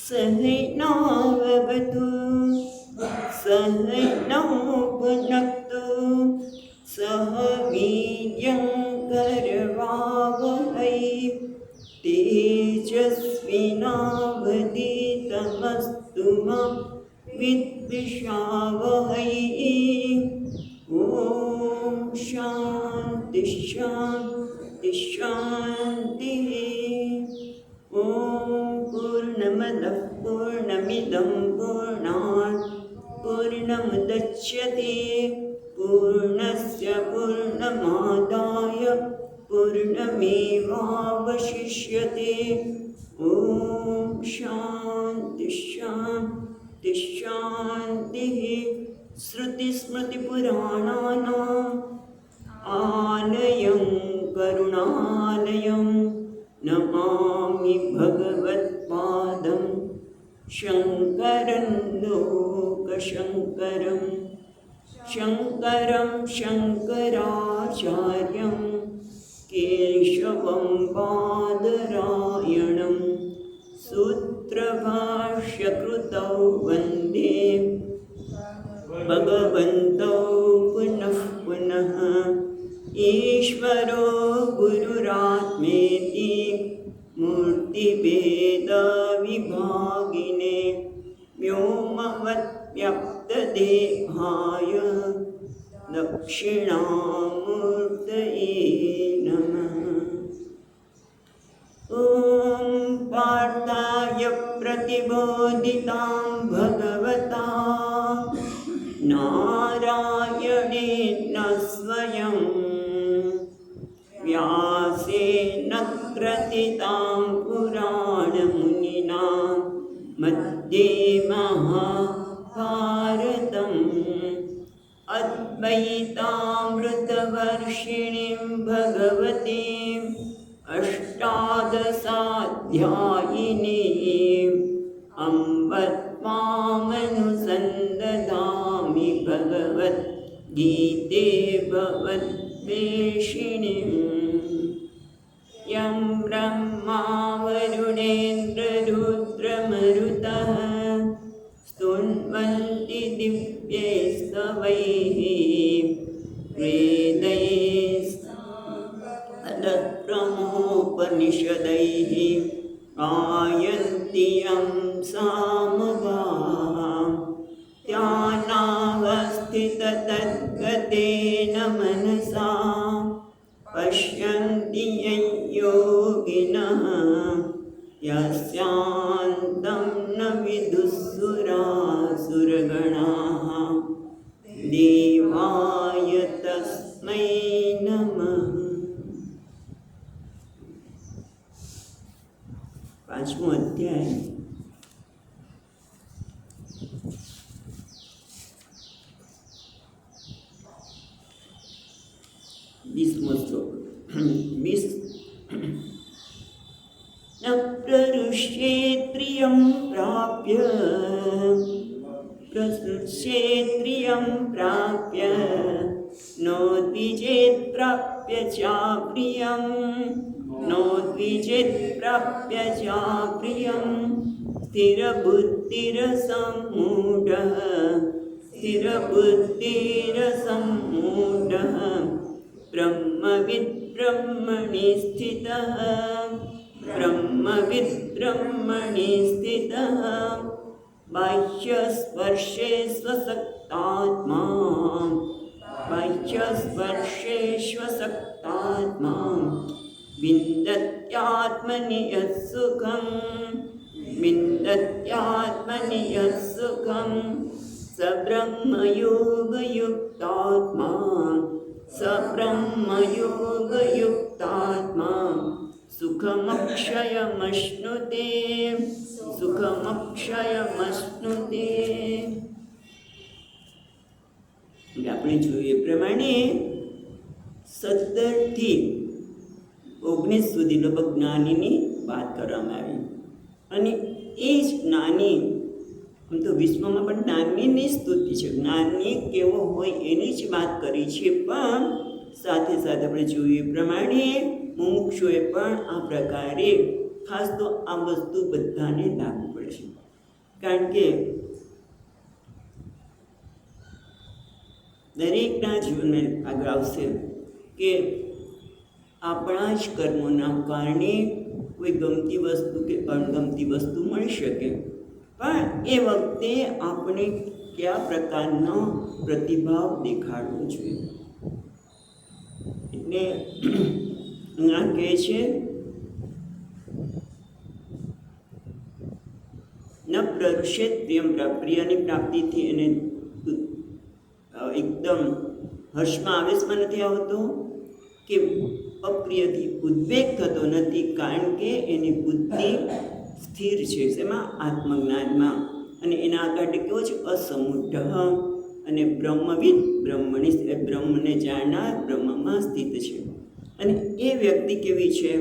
सहैनाववतु सहैनौ भुनक्तु सह वीर्यङ्करवावहै तेजस्विनावधीतमस्तु मा विद्विषावहै। ॐ शान्ति शान्ति शान्तिः। ॐ पूर्णमदः पूर्णमिदं पूर्णात् पूर्णमुदच्यते पूर्णस्य पूर्णमादाय पूर्णमेवावशिष्यते। ॐ शान्ति शान्ति शान्तिः। श्रुतिस्मृतिपुराणानाम् आलयं करुणालयं नमामि भगवत्पादं शङ्करं लोकशङ्करं शङ्करं शङ्कराचार्यं केशवं बादरायणं सूत्रभाष्यकृतौ वन्दे भगवन्तौ पुनः पुनः। ईश्वरो गुरुरात्मेति मूर्तिभेदविभागिने व्योमवद्व्याप्तदेहाय दक्षिणामूर्तये नमः। ॐ पार्थाय प्रतिबोधितां भगवता नारायणेन स्वयं व्यासेन ग्रथितां पुराणमुनिना मध्ये महाभारतम् अद्वैतामृतवर्षिणीं भगवतीम् अष्टादशाध्यायिनीम् अम्ब त्वामनुसन्दधामि भगवद्गीते भगवद्वेषिणीम्। यं ब्रह्मा वरुणेन्द्ररुद्रमरुतः स्तुन्वन्ति दिव्यैस्तवैः वेदैः तदक्रमोपनिषदैः गायन्ति यं सामगाः ध्यानावस्थिततद्गतेन मनसा पश्यन्ति यं योगिनः यस्यान्तं न विदुःसुरासुरगणाः देवाय तस्मै नमः। पांचमो अध्याय। बीसमो श्लोक। न प्ररुष्येत्रियं प्राप्य नोद्विजेत् प्राप्य चाप्रियं नोद्विजेत् प्राप्य चाप्रियं स्थिरबुद्धिरसम्मूढः ब्रह्मविद् ब्रह्मणि स्थितः बाह्यस्पर्शे स्वसक्तात्मा विन्दत्यात्मनि यत्सुखं स ब्रह्मयोगयुक्तात्मा सुखमक्षयमश्नुते। આપણે જોઈએ એ પ્રમાણે 17 થી 19 સુધી લગભગ જ્ઞાનીની વાત કરવામાં આવી અને એ જ જ્ઞાની આમ તો વિશ્વમાં પણ જ્ઞાનીની સ્તુતિ છે, જ્ઞાની કેવો હોય એની જ વાત કરી છે, પણ સાથે સાથે આપણે જોઈએ એ પ્રમાણે મુમુક્ષુએ પણ આ પ્રકારે ખાસ તો આ વસ્તુ બધાને લાગુ પડે છે, કારણ કે દરેકના જીવનમાં આગળ આવશે કે આપણા જ કર્મોના કારણે કોઈ ગમતી વસ્તુ કે અણગમતી વસ્તુ મળી શકે, પણ એ વખતે આપણે કયા પ્રકારનો પ્રતિભાવ દેખાડવો જોઈએ. એટલે અહીંયા કહે છે ન પ્રરુષેત પ્રિયમ, પ્રિયની પ્રાપ્તિથી એને એકદમ હર્ષમાં આવેશમાં નથી આવતો કે અપ્રિયથી ઉદ્વેગ થતો નથી, કારણ કે એની બુદ્ધિ સ્થિર છે શેમાં? આત્મજ્ઞાનમાં. અને એના આગળ કેવો છે? અસમુઢ અને બ્રહ્મવિદ, બ્રહ્મને જાણનાર, બ્રહ્મમાં સ્થિત છે. અને એ વ્યક્તિ કેવી છે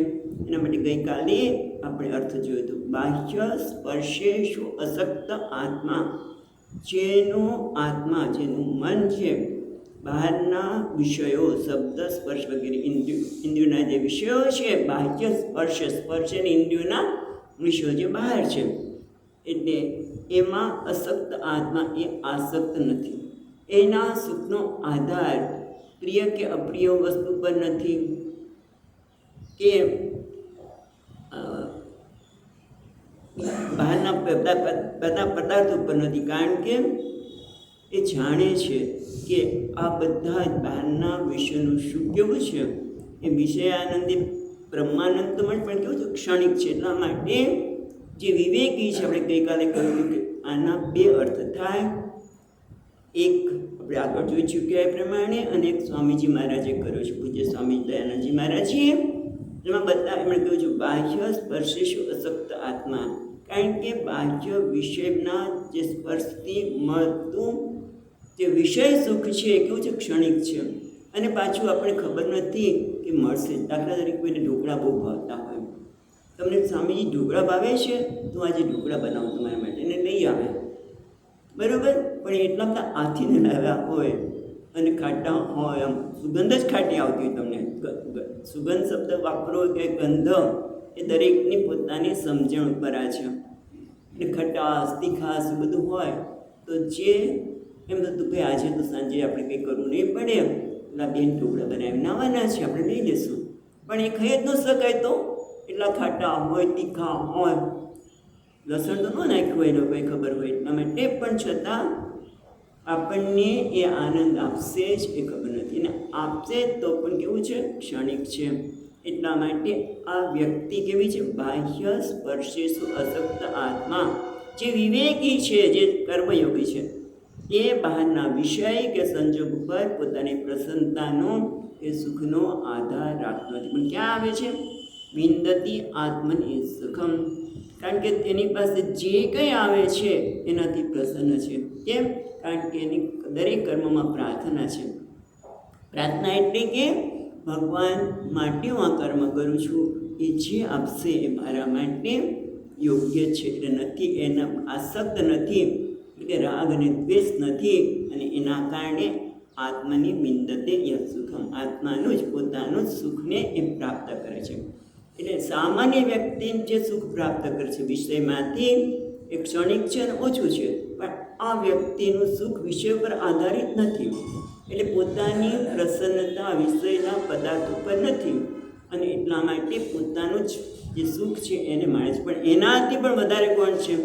એના માટે ગઈકાલે આપણે અર્થ જોયો હતો. બાહ્ય સ્પર્શેષુ અસક્ત આત્મા, જેનો આત્મા, જેનું મન છે બહારના વિષયો, શબ્દ, સ્પર્શ વગેરે ઇન્દ્રિયોના જે વિષયો છે, બાહ્ય સ્પર્શ અને ઇન્દ્રિયોના વિષયો જે બહાર છે, એટલે એમાં અસક્ત આત્મા, એ આસક્ત નથી. એના સુખનો આધાર પ્રિય કે અપ્રિય વસ્તુ પર નથી, કે બહારના બધા પદાર્થો પર નથી, કારણ કે એ જાણે છે કે આ બધા જ બહારના વિષયનું શું કેવું છે, એ વિષય આનંદી બ્રહ્માનંદ તો પણ કેવું છે? ક્ષણિક છે. એટલા માટે જે વિવેકી છે, આપણે ગઈકાલે કહ્યું કે આના બે અર્થ થાય. એક આપણે આગળ જોઈ ચૂક્યા એ પ્રમાણે, અને એક સ્વામીજી મહારાજે કર્યો છે, પૂજ્ય સ્વામી દયાનંદજી મહારાજીએ. એમાં બધા એમણે કહ્યું છે બાહ્ય સ્પર્શેષુ અસક્ત આત્મા, કારણ કે બાહ્ય વિષયના જે સ્પર્શથી મળતું જે વિષય સુખ છે એ કેવું છે? ક્ષણિક છે. અને પાછું આપણે ખબર નથી કે મળશે. દાખલા તરીકે કોઈને ઢોકળા બહુ ભાવતા હોય, તમને સ્વામીજી ઢોકળા ભાવે છે, તો આજે ઢોકળા બનાવો તમારા માટે, એને લઈ આવે, બરાબર. પણ એટલા બધા આથીને લાવ્યા હોય અને ખાટા હોય, આમ સુગંધ જ ખાટી આવતી હોય. તમને સુગંધ શબ્દ વાપરો કે ગંધ, એ દરેકની પોતાની સમજણ ઉપર આ છે. એટલે ખટાશ, તીખાશ બધું હોય, તો જે એમ થતું કે આજે તો સાંજે આપણે કંઈ કરવું નહીં પડે, એટલા બેન ઢોકળા બનાવી નાવાના છે, આપણે લઈ લઈશું. પણ એ ખાઈ જ ન શકાય, તો એટલા ખાટા હોય, તીખા હોય, લસણ તો ન નાખ્યું હોય, લોકોએ ખબર હોય એટલા માટે, પણ છતાં આપણને એ આનંદ આપશે જ એ ખબર નથી, અને આપશે તો પણ કેવું છે? ક્ષણિક છે. એટલા માટે આ વ્યક્તિ કેવી છે? બાહ્ય સ્પર્શેષુ અસક્ત આત્મા, જે વિવેકી છે, જે કર્મયોગી છે, એ બહારના વિષય કે સંજોગ પર પોતાની પ્રસન્નતાનો કે સુખનો આધાર રાખતો નથી. પણ ક્યાં આવે છે? વિંદતી આત્મની સુખમ, કારણ કે તેની પાસે જે કંઈ આવે છે એનાથી પ્રસન્ન છે. કેમ? કારણ કે એની દરેક કર્મમાં પ્રાર્થના છે. પ્રાર્થના એટલે કે ભગવાન માટે હું આ કર્મ કરું છું, એ જે આપશે એ મારા માટે યોગ્ય છે. એટલે નથી, એના આસક્ત નથી, એટલે કે રાગ અને દ્વેષ નથી, અને એના કારણે આત્માની વિંદતે યત સુખમ, આત્માનું જ પોતાનું સુખને એ પ્રાપ્ત કરે છે. એટલે સામાન્ય વ્યક્તિ જે સુખ પ્રાપ્ત કરે છે વિષયમાંથી, એ ક્ષણિક છે અને ઓછું છે, પણ આ વ્યક્તિનું સુખ વિષય પર આધારિત નથી. એટલે પોતાની પ્રસન્નતા વિષયના પદાર્થ ઉપર નથી, અને એટલા માટે પોતાનું જ જે સુખ છે એને માણે છે. પણ એનાથી પણ વધારે કોણ છે?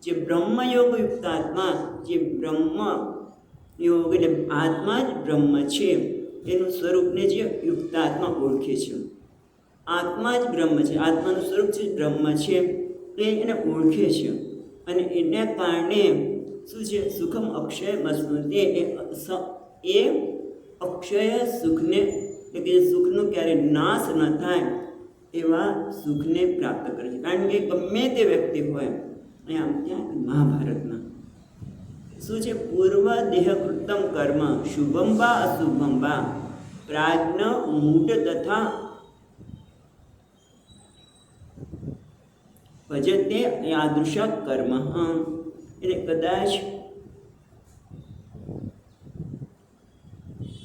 જે બ્રહ્મયોગયુક્ત આત્મા, જે બ્રહ્મ યોગ એટલે આત્મા જ બ્રહ્મ છે, એનું સ્વરૂપને જે યુક્ત આત્મા ઓળખે છે. આત્મા જ બ્રહ્મ છે, આત્માનું સ્વરૂપ છે બ્રહ્મ છે, એ એને ઓળખે છે. અને એને કારણે શું છે? સુખમ અક્ષય મસ્મૃતિ, એ અક્ષય સુખને, એટલે કે સુખનો ક્યારે નાશ ન થાય એવા સુખને પ્રાપ્ત કરે છે. કારણ કે ગમે તે વ્યક્તિ હોય, આમ ત્યાં મહાભારતમાં શું છે? પૂર્વ દેહકૃતમ કર્મ શુભમ વા અશુભમ વા પ્રાજ્ઞ મૂઢ તથા ભજતે યાદૃશ કર્મ. એટલે કદાચ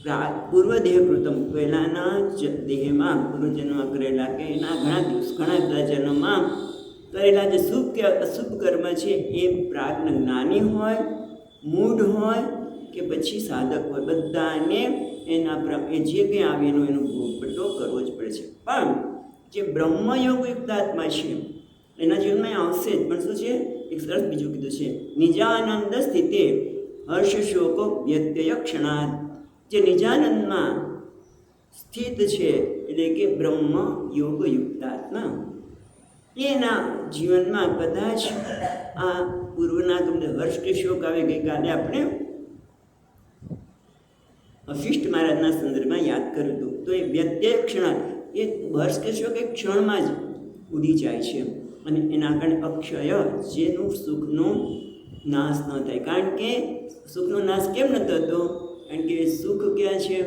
પૂર્વદેહ કૃતમ, પહેલાંના દેહમાં પૂર્વજન્મમાં કરેલા કે એના ઘણા બધા જન્મમાં કરેલા જે શુભ કે અશુભ કર્મ છે એ પ્રાજ્ઞ જ્ઞાની હોય, મૂઢ હોય કે પછી સાધક હોય, બધાને એ જે કંઈ આવે એનો ભોગવટો કરવો જ પડે છે. પણ જે બ્રહ્મયોગયુક્ત આત્મા છે એના જીવનમાં આવશે જ, પણ શું છે, એક સરસ બીજું કીધું છે, નિજાનંદ સ્થિતે હર્ષ શોકો વ્યત્યય ક્ષણાત. જે નિજાનંદમાં સ્થિત છે એટલે કે બ્રહ્મ યોગયુક્ત આત્મા, એના જીવનમાં કદાચ આ પૂર્વના તમને હર્ષ કે શોક આવે. ગઈકાલે આપણે વશિષ્ઠ મહારાજના સંદર્ભમાં યાદ કર્યું હતું. તો એ વ્યત્યય ક્ષણ, એ હર્ષ કે શોક એક ક્ષણમાં જ ઉડી જાય છે અને એના કારણે અક્ષય, જેનું સુખનો નાશ ન થાય. કારણ કે સુખનો નાશ કેમ ન થતો? કારણ કે સુખ ક્યાં છે?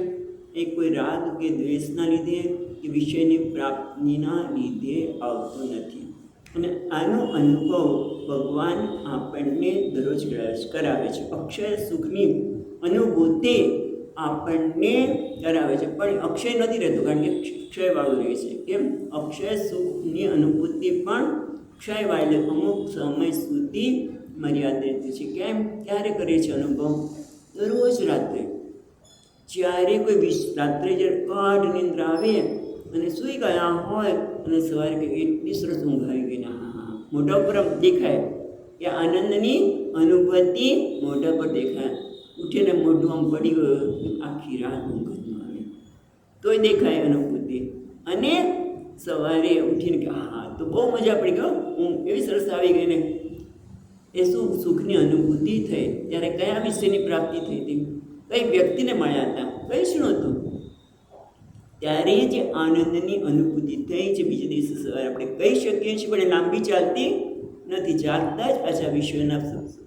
એ કોઈ રાગ કે દ્વેષના લીધે કે વિષયની પ્રાપ્તિના લીધે આવતું નથી. અને આનો અનુભવ ભગવાન આપણને દરરોજ કરાવે છે. અક્ષય સુખની અનુભૂતિ આપણને કરાવે છે, પણ અક્ષય નથી રહેતું, કારણ કે ક્ષયવાળું રહે છે. કેમ? અક્ષય સુખની અનુભૂતિ પણ ક્ષયવાળી, અમુક સમય સુધી મર્યાદિત છે. કેમ? ક્યારે કરીએ છીએ અનુભવ? દરરોજ રાત્રે. જ્યારે કોઈ રાત્રે જ્યારે ગાઢ નિંદ્ર આવે અને સૂઈ ગયા હોય અને સવારે કંઈ એટલી સરસ ઊંઘ આવી ગઈ ને, હા, મોઢા ઉપર દેખાય કે આનંદની અનુભૂતિ મોઢા પર દેખાય. ઉઠીને મોઢું આમ પડી ગયું, આખી રાત ઊંઘ જ ન આવે તોય દેખાય અનુભૂતિ. અને સવારે ઉઠીને કે હા, તો બહુ મજા પડી ગયો, ઊંઘ એવી સરસ આવી ગઈ ને. એ શું સુખની અનુભૂતિ થઈ? ત્યારે કયા વિષયની પ્રાપ્તિ થઈ હતી? કઈ વ્યક્તિને મળ્યા હતા? કઈ શું હતું? ત્યારે જે આનંદની અનુભૂતિ થઈ છે, બીજા દિવસે સવારે આપણે કહી શકીએ છીએ, પણ એ લાંબી ચાલતી નથી. ચાલતા જ પાછા વિશ્વના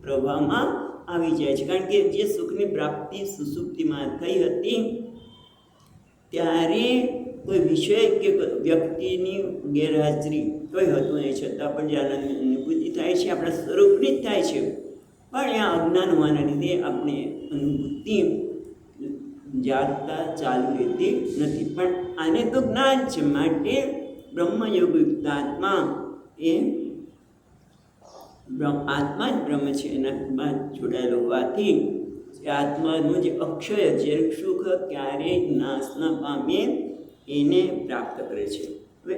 પ્રવાહમાં આવી જાય છે. કારણ કે જે સુખની પ્રાપ્તિ સુસુપ્તિમાં થઈ હતી ત્યારે કોઈ વિષય કે વ્યક્તિની ગેરહાજરી કોઈ હતું નહીં, છતાં પણ જે આનંદની અનુભૂતિ થાય છે આપણા સ્વરૂપની જ થાય છે. પણ આ અજ્ઞાન હોવાના લીધે આપણે અનુભૂતિ જાગતા ચાલુ રહેતી નથી. પણ આને તો જ્ઞાન છે, માટે બ્રહ્મયોગયુક્ત આત્મા એ આત્મા જ બ્રહ્મ છે. એનામાં જોડાયેલો હોવાથી આત્માનું જે અક્ષય, જે સુખ ક્યારેય નાશ ન પામે એને પ્રાપ્ત કરે છે. હવે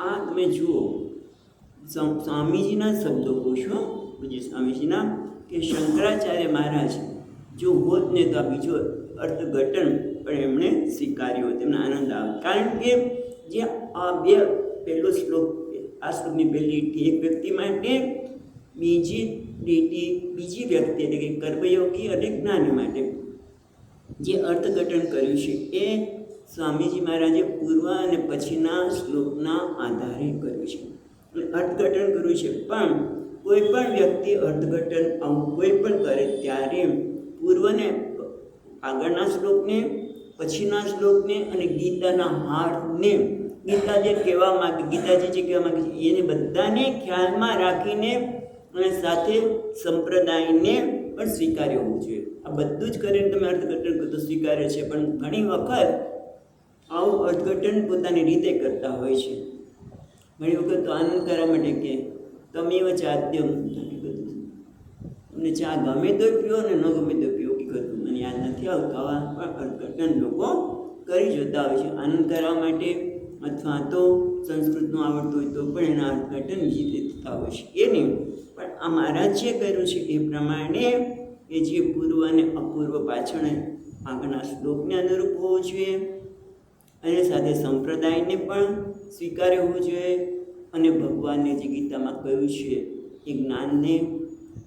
આ તમે જુઓ, સ્વામીજીના શબ્દો પૂછો, પૂજ્ય સ્વામીજીના, કે શંકરાચાર્ય મહારાજ જો હોત ને તો આ બીજો અર્થઘટન પણ એમણે સ્વીકાર્યો, તેમને આનંદ આવે. કારણ કે જે આ પહેલો શ્લોક, આ શ્લોકની પહેલી લીટી એક વ્યક્તિ માટે, બીજી લીટી બીજી વ્યક્તિ એટલે કે કર્મયોગી અને જ્ઞાની માટે જે અર્થઘટન કર્યું છે એ સ્વામીજી મહારાજે પૂર્વ અને પછીના શ્લોકના આધારે કર્યું છે. અર્થઘટન કર્યું છે. પણ કોઈ પણ વ્યક્તિ અર્થઘટન આવું કોઈ પણ કરે ત્યારે પૂર્વને, આગળના શ્લોકને, પછીના શ્લોકને અને ગીતાના હારને, ગીતા જે કહેવા માંગે, ગીતાજી જે કહેવા માંગે છે એને બધાને ખ્યાલમાં રાખીને અને સાથે સંપ્રદાયને પણ સ્વીકાર્ય હોવું જોઈએ. આ બધું જ કરીને તમે અર્થઘટન કરતો સ્વીકાર્ય છે. પણ ઘણી વખત આવું અર્થઘટન પોતાની રીતે કરતા હોય છે. ઘણી વખત તો આનંદ કરવા માટે કે તમે ચાદ્યમ, તમને ચા ગમે તો પીઓ ને ન ગમે તો પીઓ, કે કરતું મને યાદ નથી આવતું. આવા પણ અર્થઘટન લોકો કરી જોતા હોય છે આનંદ કરવા માટે, અથવા તો સંસ્કૃતનું આવડતું હોય તો પણ એના અર્થઘટન બીજી રીતે થતા હોય છે. એ નહીં, પણ આ મહારાજ જે કર્યું છે એ પ્રમાણે એ જે પૂર્વ અને અપૂર્વ પાછળ આગળના શ્લોકને અનુરૂપ હોવું જોઈએ અને સાથે સંપ્રદાયને પણ સ્વીકાર્ય હોવું જોઈએ અને ભગવાનને જે ગીતામાં કહ્યું છે એ જ્ઞાનને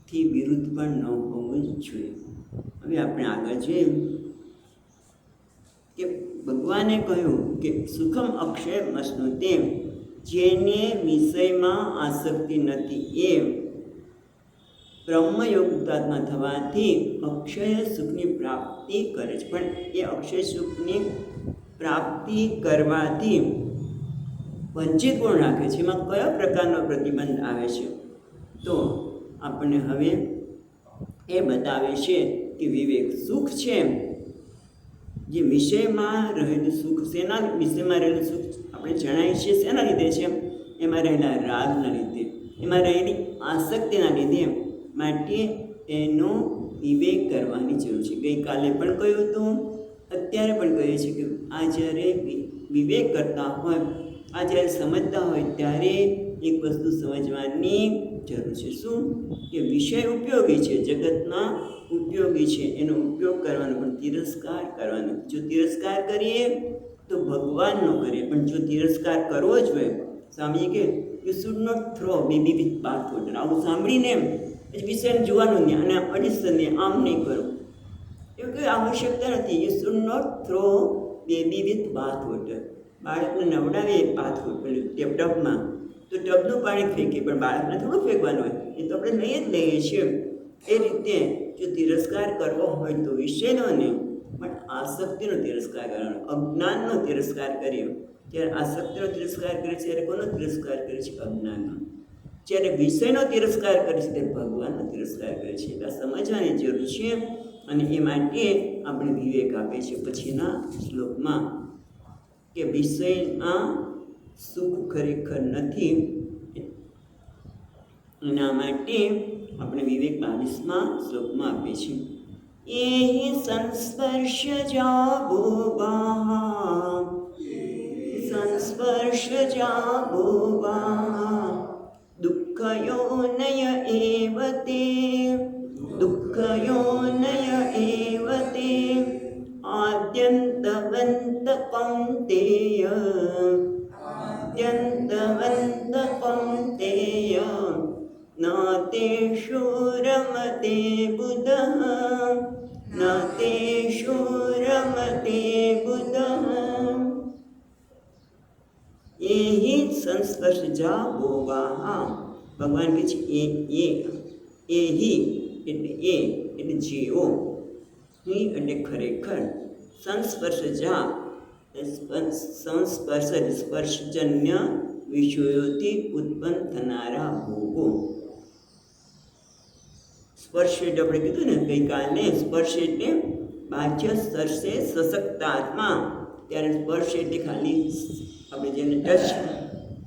થી વિરુદ્ધ પણ ન હોવું જોઈએ. હવે આપણે આગળ જોઈએ કે ભગવાને કહ્યું કે સુખમ અક્ષય મશ્નુતે, જેને વિષયમાં આસક્તિ નથી એ બ્રહ્મયોગતાત્મા થવાથી અક્ષય સુખની પ્રાપ્તિ કરે છે. પણ એ અક્ષય સુખની પ્રાપ્તિ કરવાથી વંચિત કોણ રાખે છે? એમાં કયા પ્રકારનો પ્રતિબંધ આવે છે? તો આપણને હવે એ બતાવે છે કે વિવેક સુખ છે જે વિષયમાં રહેલું સુખ, શેના વિષયમાં રહેલું સુખ આપણે જણાય છે શેના લીધે છે? એમાં રહેલા રાગના લીધે, એમાં રહેલી આસક્તિના લીધે. માટે એનો વિવેક કરવાની જરૂર છે. ગઈકાલે પણ કહ્યું હતું, અત્યારે પણ કહીએ છીએ કે આ જ્યારે વિવેક કરતા હોય, આ જ્યારે સમજતા હોય ત્યારે એક વસ્તુ સમજવાની જરૂર છે. શું? કે વિષય ઉપયોગી છે, જગતમાં ઉપયોગી છે, એનો ઉપયોગ કરવાનો, પણ તિરસ્કાર કરવાનો. જો તિરસ્કાર કરીએ તો ભગવાનનો કરીએ, પણ જો તિરસ્કાર કરવો જ હોય, સ્વામીએ કે you should not throw baby with bath water. આવું સાંભળીને એ વિષયને જોવાનું નહીં અને અડિશનને આમ નહીં કરો, એવું કંઈ આવશ્યકતા નથી. You should not throw baby with bath water. બાળકને નવડાવીએ બાથ વોટર ટબમાં, તો ટબનું પાણી ફેંકીએ, પણ બાળકને થોડું ફેંકવાનું હોય, એ તો આપણે લઈ જ લઈએ છીએ. એ રીતે જો તિરસ્કાર કરવો હોય તો વિષયનો નહીં, પણ આસક્તિનો તિરસ્કાર કરવાનો. અજ્ઞાનનો તિરસ્કાર કરીએ ત્યારે આસક્તિનો તિરસ્કાર કરે છે, ત્યારે કોનો તિરસ્કાર કરે છે? અજ્ઞાનનો. જ્યારે વિષયનો તિરસ્કાર કરે છે ત્યારે ભગવાનનો તિરસ્કાર કરે છે. એટલે સમજવાની જરૂર છે, અને એ માટે આપણે વિવેક આપે છે પછીના શ્લોકમાં કે વિષયમાં સુખ ખરેખર નથી. એના માટે આપણે વિવેક 22મા શ્લોકમાં આપે છે. એ સંસ્પર્શજા ભોગા, સંસ્પર્શજા ભોગા દુઃખયોનય એવ તે, દુઃખયોનય એવ તે આદ્યંતવંત કૌંતેય, આદ્યંતવંત કૌંતેય ન તેષુ રમતે બુધઃ, ન તેષુ રમતે બુધઃ. એ હિ સંસ્પર્શજા ભોગા. ભગવાન કહે છે એ હિ એટલે એ એટલે જેઓ, હિ એટલે ખરેખર, સંસ્પર્શજા સંસ્પર્શ સ્પર્શજન્ય વિષયોથી ઉત્પન્ન થનારા ભોગો. સ્પર્શ એટલે આપણે કીધું ને ગઈકાલે, સ્પર્શ એટલે બાહ્ય સ્પર્શે સશક્તાત્મા. ત્યારે સ્પર્શ એટલે ખાલી આપણે જેને ટચ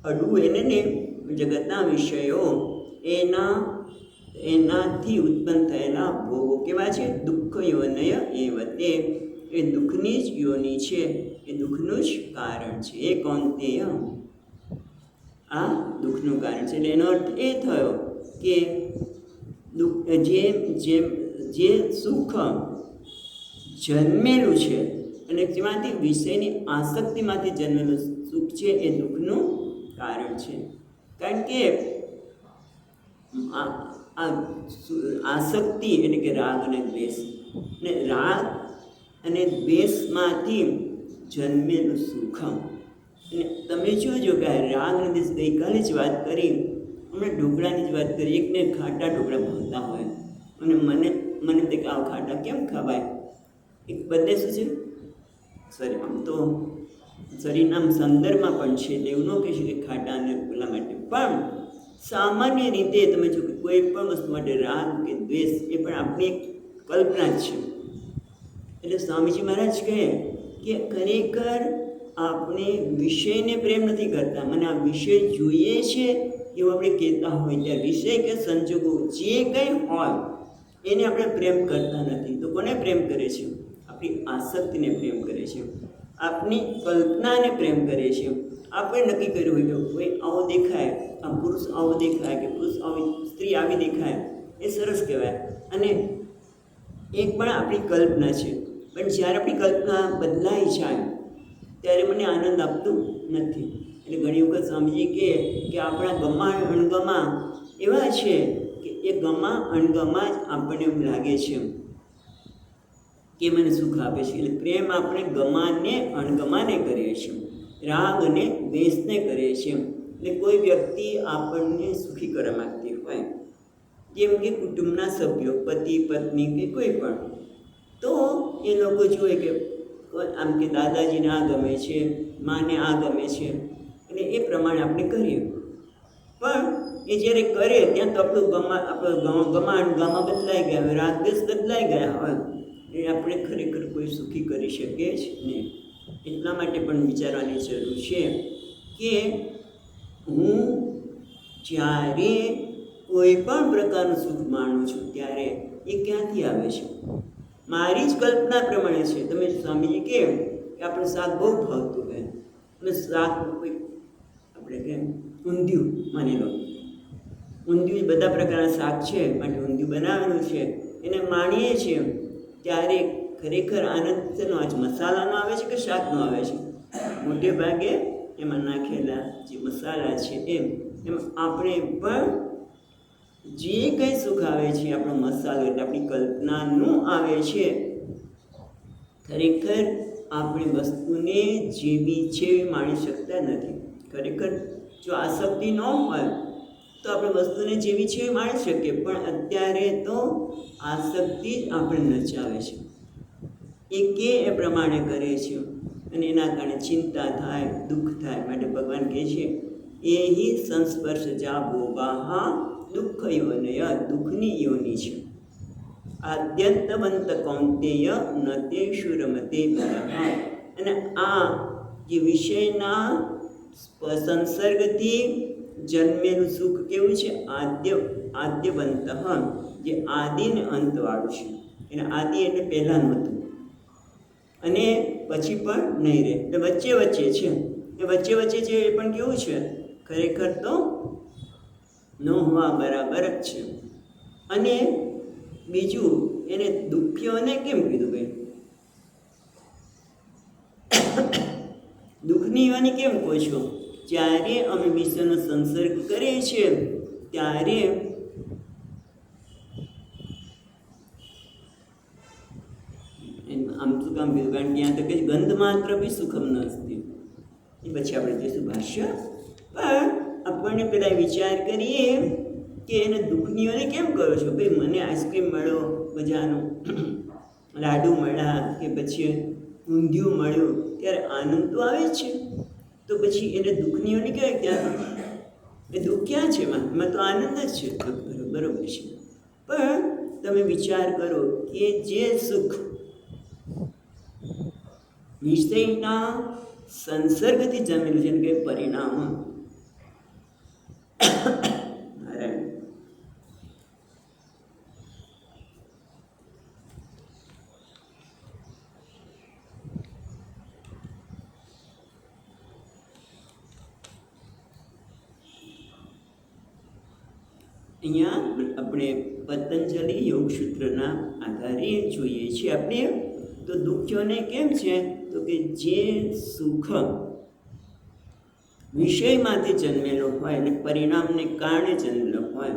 અડવું એને ને, જગતના વિષયો એનાથી ઉત્પન્ન થયેલા ભોગો કેવા છે? દુઃખ યોનય એવ તે, એ દુઃખની જ યોની છે, એ દુઃખનું જ કારણ છે. એ કૌંતેય આ દુઃખનું કારણ છે. એટલે એનો અર્થ એ થયો કે જે સુખ જન્મેલું છે અને જેમાંથી વિષયની આસક્તિમાંથી જન્મેલું સુખ છે, એ દુઃખનું કારણ છે. કારણ કે આસક્તિ એટલે કે રાગ અને દ્વેષ, ને રાગ અને દ્વેષમાંથી જન્મેલું સુખ. અને તમે જોજો કે રાગ અને દ્વેષ ગઈકાલે જ વાત કરી, હમણાં ઢોકળાની જ વાત કરી. એકને ખાટા ઢોકળા ભાવતા હોય અને મને તે કે આવા ખાટા કેમ ખવાય? એક બધે શું છે? સોરી, આમ તો શરીરના સંદર્ભમાં પણ છે, એવું ન કહીશું કે ખાટા અને પેલા માટે, પણ સામાન્ય રીતે તમે જો કે કોઈ પણ વસ્તુ માટે રાગ કે દ્વેષ એ પણ આપણી એક કલ્પના જ છે. એટલે સ્વામીજી મહારાજ કહે કે ખરેખર આપણે વિષયને પ્રેમ નથી કરતા, મને આ વિષય જોઈએ છે એવું આપણે કહેતા હોય ત્યારે વિષય કે સંજોગો જે કંઈ હોય એને આપણે પ્રેમ કરતા નથી. તો કોને પ્રેમ કરે છે? આપણી આસક્તિને પ્રેમ કરે છે, આપની કલ્પનાને પ્રેમ કરે છે. આપણે નક્કી કર્યું હોય કે કોઈ આવો દેખાય, આ પુરુષ આવો દેખાય કે પુરુષ આવી, સ્ત્રી આવી દેખાય, એ સરસ કહેવાય, અને એક પણ આપણી કલ્પના છે. પણ જ્યારે આપણી કલ્પના બદલાઈ જાય ત્યારે મને આનંદ આપતું નથી. એટલે ઘણી વખત સ્વામીજી કે આપણા ગમા અણગમા એવા છે કે એ ગમા અણગમા જ આપણને એવું લાગે છે કે મને સુખ આપે છે. એટલે પ્રેમ આપણે ગમાને અણગમાને કરીએ છીએ, રાગ અને દ્વેષને કરીએ છીએ. એટલે કોઈ વ્યક્તિ આપણને સુખી કરવા માગતી હોય, જેમ કે કુટુંબના સભ્યો, પતિ પત્ની કે કોઈ પણ, તો એ લોકો જોઈએ કે આમ કે દાદાજીને આ ગમે છે, માને આ ગમે છે, અને એ પ્રમાણે આપણે કરીએ. પણ એ જ્યારે કરે ત્યાં તો આપણું ગમા બદલાઈ ગયા હોય, રાગ દ્વેષ બદલાઈ ગયા હોય. એ આપણે ખરેખર કોઈ સુખી કરી શકે જ નહીં. એટલા માટે પણ વિચારવાની જરૂર છે કે હું જ્યારે કોઈ પણ પ્રકારનું સુખ માણું છું ત્યારે એ ક્યાંથી આવે છે? મારી જ કલ્પના પ્રમાણે છે. તમે સ્વામીજી કેમ કે આપણે શાક બહુ ભાવતું હોય અને શાક કોઈ આપણે કેમ ઊંધિયું માની લો, ઊંધિયું બધા પ્રકારના શાક છે માટે ઊંધિયું બનાવેલું છે, એને માણીએ છીએ ત્યારે ખરેખર આનંદ શેનો આવે છે? મસાલાનો આવે છે કે શાકનો આવે છે? મોટે ભાગે એમાં નાખેલા જે મસાલા છે એમ આપણે પણ જે કંઈ સુખ આવે છે આપણો મસાલો એટલે આપણી કલ્પનાનું આવે છે. ખરેખર આપણી વસ્તુને જેવી છે એવી માણી શકતા નથી. ખરેખર જો આસક્તિ ન હોય તો આપણે વસ્તુને જેવી છે એવી માણી શકીએ, પણ અત્યારે તો આસક્તિ જ આપણે નચાવે છે. એ પ્રમાણે કરે છે અને એના કારણે ચિંતા થાય, દુઃખ થાય. માટે ભગવાન કહે છે એ સંસ્પર્શ જા ભોગાહા દુઃખ યોનય, દુઃખની યોની છે. આદ્યંતવંત કૌંતેય ન તે શુરમતે પુનઃ. અને આ જે વિષયના સંસર્ગથી જન્મેલું સુખ કેવું છે? આદ્યવંત, જે આદિ ને અંતવાળું છે. એને આદિ એટલે પહેલાંનું હતું અને પછી પણ નહીં રહે, એટલે વચ્ચે વચ્ચે છે. એ વચ્ચે વચ્ચે છે એ પણ કેવું છે? ખરેખર તો ન હોવા બરાબર જ છે. અને બીજું એને દુઃખીઓને કેમ કીધું ભાઈ? દુઃખની યોની કેમ કહો છો? જ્યારે અમે વિષયનો સંસર્ગ કરીએ છીએ ત્યારે આમ શું કામ કીધું? કારણ કે ત્યાં તો કે ગંધ માત્ર બી સુખમ નસ્તી. એ પછી આપણે જઈશું ભાષ્ય. પણ આપણને પેલા વિચાર કરીએ કે એને દુઃખનીઓને કેમ કરો છો? ભાઈ મને આઈસ્ક્રીમ મળ્યો મજાનું, લાડુ મળ્યા કે પછી ઊંધિયું મળ્યું ત્યારે આનંદ તો આવે જ છે. તો પછી એને દુઃખનીઓને કહેવાય ક્યાં? એ દુઃખ ક્યાં છે? એમાં તો આનંદ જ છે. બરોબર છે. પણ તમે વિચાર કરો કે જે સુખ વિષયના સંસર્ગથી જમેલું છે કે પરિણામ, અહીંયા આપણે પતંજલિ યોગસૂત્રના આધારે જોઈએ છીએ આપણે. તો દુઃખોને કેમ છે? તો કે જે સુખ વિષયમાંથી જન્મેલો હોય અને પરિણામને કારણે જન્મેલો હોય.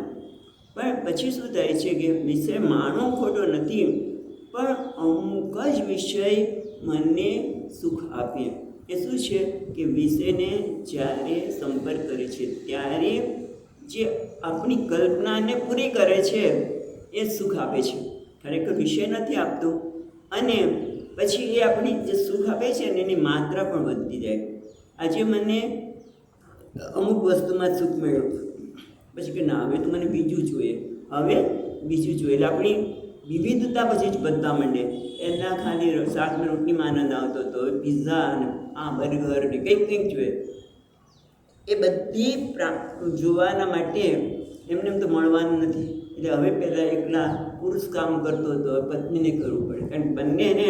પણ પછી શું થાય છે કે વિષય માણવો ખોટો નથી, પણ અમુક જ વિષય મને સુખ આપે. એ શું છે કે વિષયને જ્યારે સંપર્ક કરે છે ત્યારે જે આપણી કલ્પનાને પૂરી કરે છે એ સુખ આપે છે. ખરેખર વિષય નથી આપતો. અને પછી એ આપણી જે સુખ આપે છે ને એની માત્રા પણ વધતી જાય. આજે મને અમુક વસ્તુમાં સુખ મળ્યું, પછી કે ના હવે તો મને બીજું જોઈએ, હવે બીજું જોઈએ. એટલે આપણી વિવિધતા પછી જ વધવા માંડે. એના ખાલી શાક ને રોટલીમાં આનંદ આવતો હતો, પિઝા ને આ બર્ગર ને કંઈક જોઈએ. એ બધી જોવાના માટે એમને એમ તો મળવાનું નથી. એટલે હવે પહેલાં એકલા પુરુષ કામ કરતો હતો, પત્નીને કરવું પડે. કારણ કે બંનેને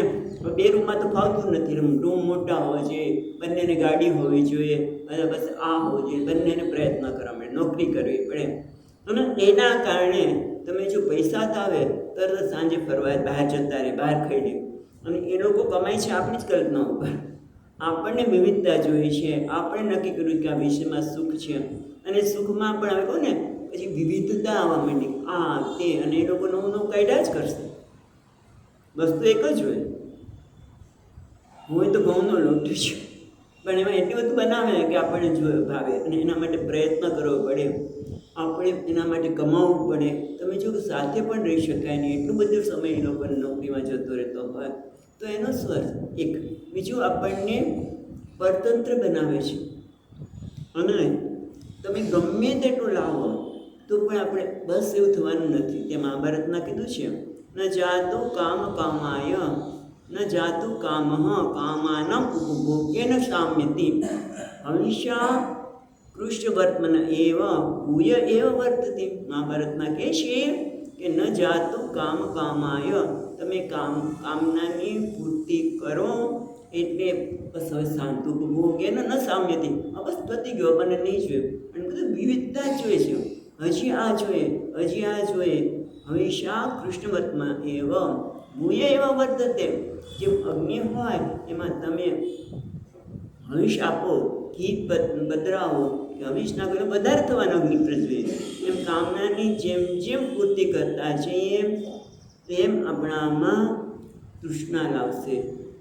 બે રૂમમાં તો ફાવતું નથી. રૂમ મોટા હોવા જોઈએ, બંનેને ગાડી હોવી જોઈએ, અને બસ આ હોવું જોઈએ. બંનેને પ્રયત્ન કરવા મળે, નોકરી કરવી પડે. અને એના કારણે તમે જો પૈસા તો આવે તરત સાંજે ફરવા બહાર જતા રહે, બહાર ખાઈ લે. અને એ લોકો કમાય છે આપણી જ કલ્પના ઉપર. આપણને વિવિધતા જોઈએ છે, આપણે નક્કી કર્યું કે આ વિષયમાં સુખ છે. અને સુખમાં પણ આવે કહું ને પછી વિવિધતા આવવા માંડી, આ તે, અને એ લોકો નવું નવું કાયદા જ કરશે. વસ્તુ એક જ હોય. હોય તો ઘઉંનો લોટ છે, પણ એમાં એટલું બધું બનાવે કે આપણને જોયું ભાવે. અને એના માટે પ્રયત્ન કરવો પડે, આપણે એના માટે કમાવવું પડે. તમે જો સાથે પણ રહી શકાય નહીં, એટલું બધું સમય એ લોકોને નોકરીમાં જતો રહેતો હોય તો એનો સ્વર્થ એક. બીજું આપણને પરતંત્ર બનાવે છે. અને તમે ગમે તેટલું લાવો તો પણ આપણે બસ એવું થવાનું નથી. તે મહાભારતમાં કીધું છે ન જાતું કામ કામાય ન જાતું કામઃ કામાનમ ઉપભોગ્યેન સામ્યતિ હંસા કૃષ્ણવર્તમન એવ ભૂય એવ વર્તતે. મહાભારતમાં કહે છે કે ન જાતું કામ કામાય, તમે કામનાની પૂર્તિ કરો એટલે શાંત ઉપભોગે ન સામ્યથી બસ પતી ગયો, આપણને નહીં જોઈએ. અને બધું વિવિધતા જ જોઈએ છે, હજી આ જોઈએ, હજી આ જોઈએ. હંમેશા કૃષ્ણવર્તમાં એવ ભૂય એવા વર્તતે. જેમ અગ્નિ હોય એમાં તમે હંસ આપો, ઘી બદરાવો, હંસ ના કરો વધારે થવાનો અગ્નિ પ્રજ્વલિત. એમ કામનાની જેમ જેમ પૂર્તિ કરતા જઈએ તેમ આપણામાં તૃષ્ણા લાવશે.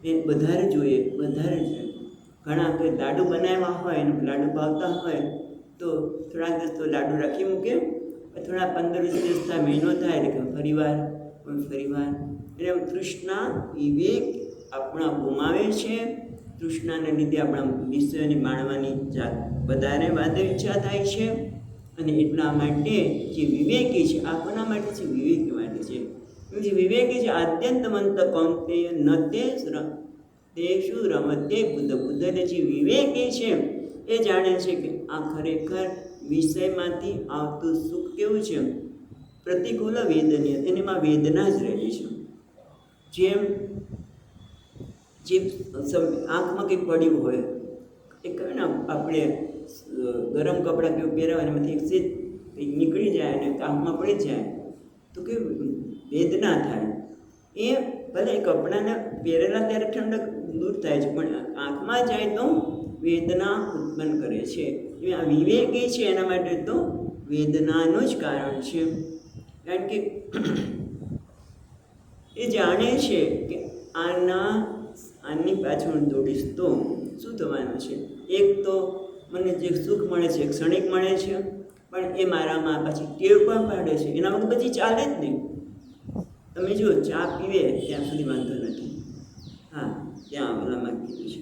એ વધારે જોઈએ, વધારે જોઈએ. ઘણા કે લાડુ બનાવ્યા હોય અને લાડુ ભાવતા હોય તો થોડાક દિવસ તો લાડુ રાખી મૂકે, થોડા 15-20 દિવસ થાય, મહિનો થાય એટલે ફરીવાર એટલે તૃષ્ણા વિવેક આપણા ગુમાવે છે. તૃષ્ણાને લીધે આપણા વિષયોને માણવાની વધારે ઈચ્છા થાય છે. અને એટલા માટે જે વિવેકી છે આ કોના માટે છે? વિવેકી માટે છે. જે વિવેકી છે આદ્યંતમંત કૌંતેય ન તેષુ રમતે બુદ્ધ. બુદ્ધને જે વિવેકી છે એ જાણે છે કે આ ખરેખર વિષયમાંથી આવતું સુખ કેવું છે? પ્રતિકૂળ વેદનીય, એમાં વેદના જ રહેલી છે. જેમ આંખમાં કંઈ પડ્યું હોય, એ કહે ને આપણે ગરમ કપડાં કેવું પહેરાવે એમાંથી એક સીધ નીકળી જાય અને આંખમાં પડી જાય તો કેવી વેદના થાય. એ ભલે કપડાને પહેરેલા ત્યારે ઠંડક દૂર થાય છે, પણ આંખમાં જાય તો વેદના ઉત્પન્ન કરે છે. આ વિવેકી છે એના માટે તો વેદનાનું જ કારણ છે. કારણ કે એ જાણે છે કે આની પાછળ દોડીશ તો શું થવાનું છે? એક તો મને જે સુખ મળે છે ક્ષણિક મળે છે, પણ એ મારામાં પછી ટેવ પણ પાડે છે, એના વગર પછી ચાલે જ નહીં. તમે જુઓ, ચા પીવે ત્યાં સુધી વાંધો નથી. હા, ત્યાં ઓલામાં કીધું છે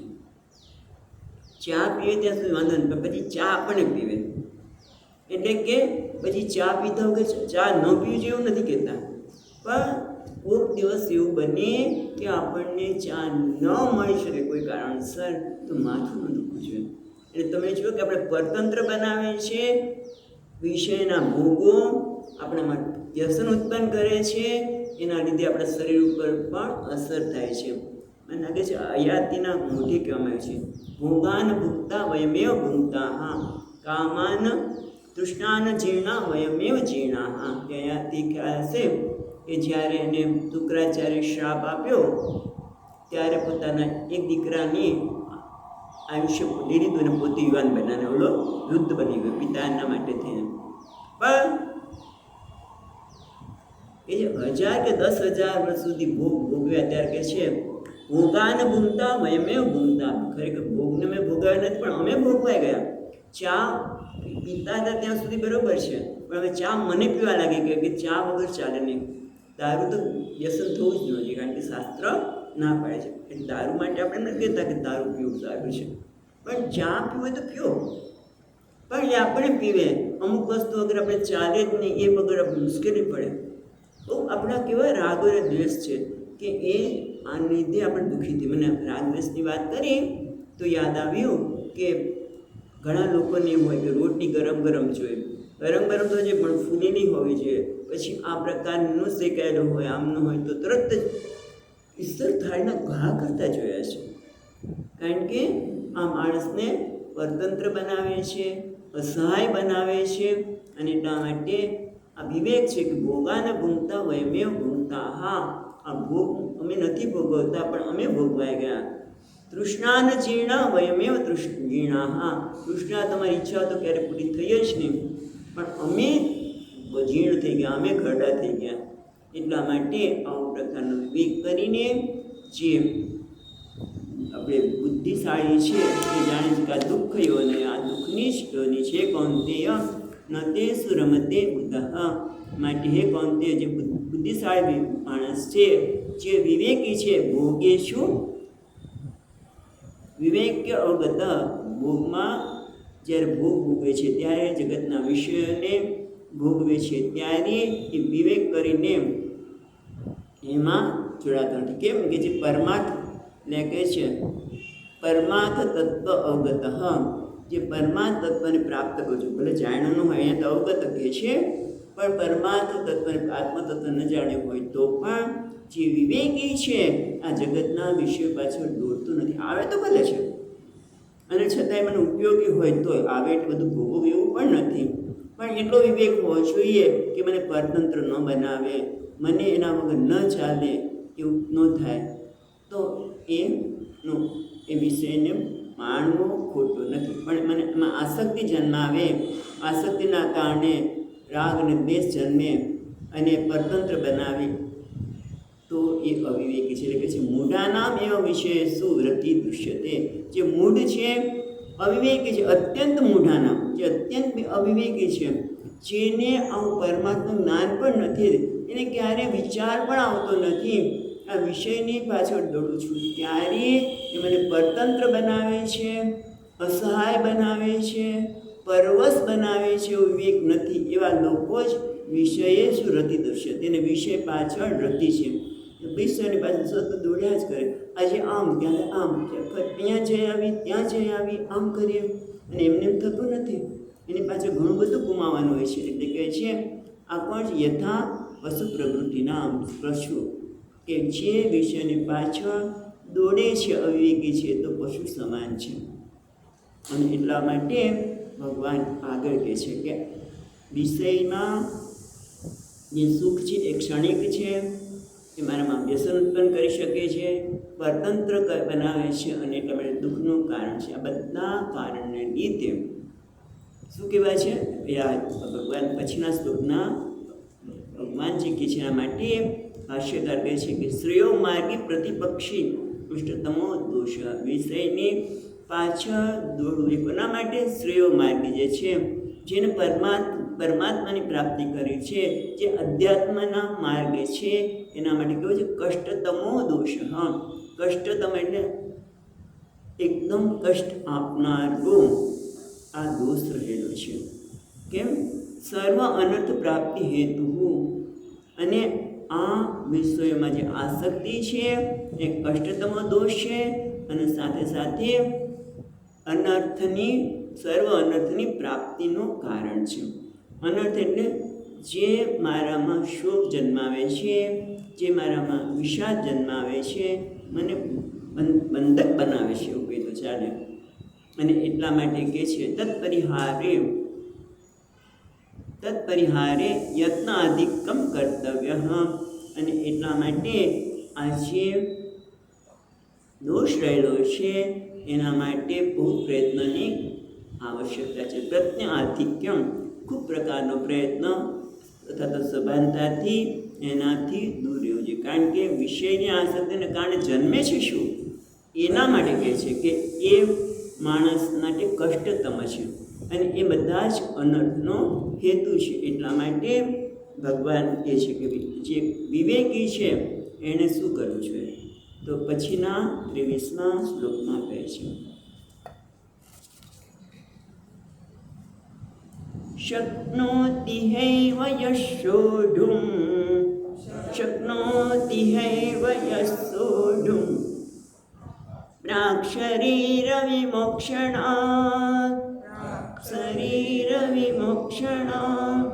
ચા પીવે ત્યાં સુધી વાંધો નથી, પણ પછી ચા આપણને પીવે એટલે કે પછી ચા પીધા વગર ચા ન પીવું જેવું નથી કહેતા, પણ કોઈક દિવસ એવું બને કે આપણને ચા ન મળી શકે કોઈ કારણસર તો માથું ન દુખવું જોઈએ. એટલે તમે જુઓ કે આપણે પરતંત્ર બનાવે છે, વિષયના ભોગો આપણામાં વ્યસન ઉત્પન્ન કરે છે, એના લીધે આપણા શરીર ઉપર પણ અસર થાય છે. મને લાગે છે અયાતિના મોઢે કહેવામાં આવે છે ભોગાન ભુક્તા વયમેવ ભુક્તા કામાન તૃષ્ણાન જીર્ણા વયમેવ જીર્ણા. અયાતિ ખ્યાલ હશે કે જ્યારે એને શુક્રાચાર્ય શ્રાપ આપ્યો ત્યારે પોતાના એક દીકરાની આયુષ્ય લઈ લીધું અને પોતે યુવાન બન્યાને ઓલો વૃદ્ધ બની ગયો પિતાના માટે થઈને. પણ એ જે 1000 કે 10,000 વર્ષ સુધી ભોગ ભોગવ્યા ત્યારે કે છે ભોગાન ભૂમતા વયમેવ ભૂમતા. ખરેખર ભોગને મેં ભોગવ્યા નથી, પણ અમે ભોગવાઈ ગયા. ચા પીતા હતા ત્યાં સુધી બરોબર છે, પણ હવે ચા મને પીવા લાગી કે ચા વગર ચાલે નહીં. દારૂ તો વ્યસન થવું જ જોઈએ, કારણ કે શાસ્ત્ર ના પાડે છે. એટલે દારૂ માટે આપણે નથી કહેતા કે દારૂ પીવું સારું છે, પણ ચા પીવું તો પીવો, પણ એ આપણે પીવે. અમુક વસ્તુ વગર આપણે ચાલે જ નહીં, એ વગર મુશ્કેલી પડે. તો આપણા કેવા રાગ અને દ્વેષ છે કે એ આ લીધે આપણે દુઃખી થઈ. મને રાગ દ્વેષની વાત કરી તો યાદ આવ્યું કે ઘણા લોકોને એવું હોય કે રોટલી ગરમ ગરમ જોઈએ, ગરમ ગરમ તો જોઈએ પણ ફૂલેલી હોવી જોઈએ. પછી આ પ્રકારનું શેકાયેલું હોય, આમનું હોય તો તરત જ ઈશ્વર થાળીના ઘા કરતા જોયા છે. કારણ કે આ માણસને પરતંત્ર બનાવે છે, અસહાય બનાવે છે. અને એટલા માટે આ વિવેક છે કે ભોગાને ભૂમતા વયમેવ ભૂમતા. આ ભોગ અમે નથી ભોગવતા, પણ અમે ભોગવાઈ ગયા. તૃષ્ણાન જીર્ણા વયમેવ જીર્ણા. તૃષ્ણા તમારી ઈચ્છા તો ક્યારે પૂરી થઈ જ નહીં, પણ અમે જીર્ણ થઈ ગયા, અમે ઘરડા થઈ ગયા. એટલા માટે આવું પ્રકારનો વિવેક કરીને જે આપણે બુદ્ધિશાળી છે એ જાણે છે કે આ દુઃખ યોને, આ દુઃખની જ યોની છે. કૌંતેય ન તે સુરમતે બુદ્ધ. માટે હે કૌંતેય, જે બુદ્ધિશાળી માણસ છે, જે વિવેકી છે, ભોગે શું વિવેક્ય અવગત. ભોગમાં જ્યારે ભોગ ભોગવે છે ત્યારે જગતના વિષયોને ભોગવે છે ત્યારે એ વિવેક કરીને એમાં જોડાતો નથી. કેમ કે જે પરમાર્થ એટલે કહે છે પરમાર્થ તત્વ અવગત, જે પરમાર્થ તત્વને પ્રાપ્ત કરું છું, ભલે જાણ્યું હોય અહીંયા તો અવગત કહે છે, પણ પરમાર્થ તત્વને આત્મ તત્વ ન જાણ્યું હોય તો પણ જે વિવેકી છે આ જગતના વિષય પાછળ દોડતું નથી. આવે તો ભલે છે અને છતાંય મને ઉપયોગી હોય તો આવે એટલું બધું ભોગવું એવું પણ નથી, પણ એટલો વિવેક હોવો જોઈએ કે મને પરતંત્ર ન બનાવે, મને એના વગર ન ચાલે, એવું ન થાય. તો એ વિષયને માણવો ખોટો નથી, પણ મને એમાં આસક્તિ જન્માવે, આસક્તિના કારણે રાગ અને દ્વેષ જન્મે અને પરતંત્ર બનાવે તો એ અવિવેકી છે. એટલે કે છે મૂઢાનામ એવા વિષય સુરતિ દૃશ્યતે. જે મૂઢ છે, અવિવેકી છે, અત્યંત મૂઢાનામ, જે અત્યંત અવિવેકી છે, જેને આવું પરમાત્માનું જ્ઞાન પણ નથી, એને ક્યારે વિચાર પણ આવતો નથી, આ વિષયની પાછળ દોડું છું, ત્યારે એ મને પરતંત્ર બનાવે છે, અસહાય બનાવે છે, પરવશ બનાવે છે. એવો વિવેક નથી. એવા લોકો જ વિષયે શું રતિ દર્શે, તેને વિષય પાછળ રતિ છે, વિષયની પાછળ સતત દોડ્યા જ કરે. આજે આમ, ક્યારે આમ, અહીંયા જઈ આવી, ત્યાં જઈ આવી, આમ કરીએ, અને એમને એમ થતું નથી. એની પાછળ ઘણું બધું ગુમાવવાનું હોય છે. એટલે કહે છે આ પણ યથા પશુ પ્રવૃત્તિના પશુ, કે જે વિષયની પાછળ દોડે છે, અવિવેકી છે, તો પશુ સમાન છે. અને એટલા માટે ભગવાન આગળ કહે છે કે વિષયમાં જે સુખ છે એ ક્ષણિક છે, એ મારામાં વ્યસન ઉત્પન્ન કરી શકે છે, પરતંત્ર બનાવે છે, અને એટલા માટે દુઃખનું કારણ છે. આ બધા કારણને લીધે શું કહેવાય છે, ભગવાન પછીના શ્લોકના ભગવાન જે કહે છે એના માટે ભાષ્યકાર કહે છે કે શ્રેયો માર્ગી પ્રતિપક્ષી પૃષ્ઠતમો દોષ. વિષયની પાછળ દોડવું એ કોના માટે? શ્રેયો માર્ગી જે છે, જેને પરમાત્માની પ્રાપ્તિ કરી છે, જે અધ્યાત્મના માર્ગે છે, એના માટે કેવું છે કષ્ટતમો દોષ. કષ્ટતમ એટલે એકદમ કષ્ટ આપનારો આ દોષ રહેલો છે. કેમ? સર્વ અનર્થ પ્રાપ્તિ હેતુ, અને આ વિષયોમાં જે આસક્તિ છે એ કષ્ટતમ દોષ છે, અને સાથે સાથે સર્વ અનર્થની પ્રાપ્તિનું કારણ છે. અનર્થ એટલે જે મારામાં શોક જન્માવે છે, જે મારામાં વિષાદ જન્માવે છે, મને બંધક બનાવે છે, એવું કહી તો ચાલે. અને એટલા માટે કહે છે તત્પરિહારે યત્ન અધિકમ કર્તવ્ય. અને એટલા માટે આ જે દોષ રહેલો છે એના માટે બહુ પ્રયત્નની આવશ્યકતા છે. પ્રત્યાધિક્યમ, ખૂબ પ્રકારનો પ્રયત્ન તથા તો સભાનતાથી એનાથી દૂર રહેવું જોઈએ. કારણ કે વિષયની આસક્તિને કારણે જન્મે છે શું, એના માટે કહે છે કે એ માણસ માટે કષ્ટતમ છે, અને એ બધા જ અનર્થનો હેતુ છે. એટલા માટે ભગવાન કહે છે કે જે વિવેકી છે એણે શું કરવું જોઈએ? તો પછીના 23મા શ્લોકમાં કહે છે શક્નોતિ હૈવ યશોઢું શરીરવિમોક્ષણાत्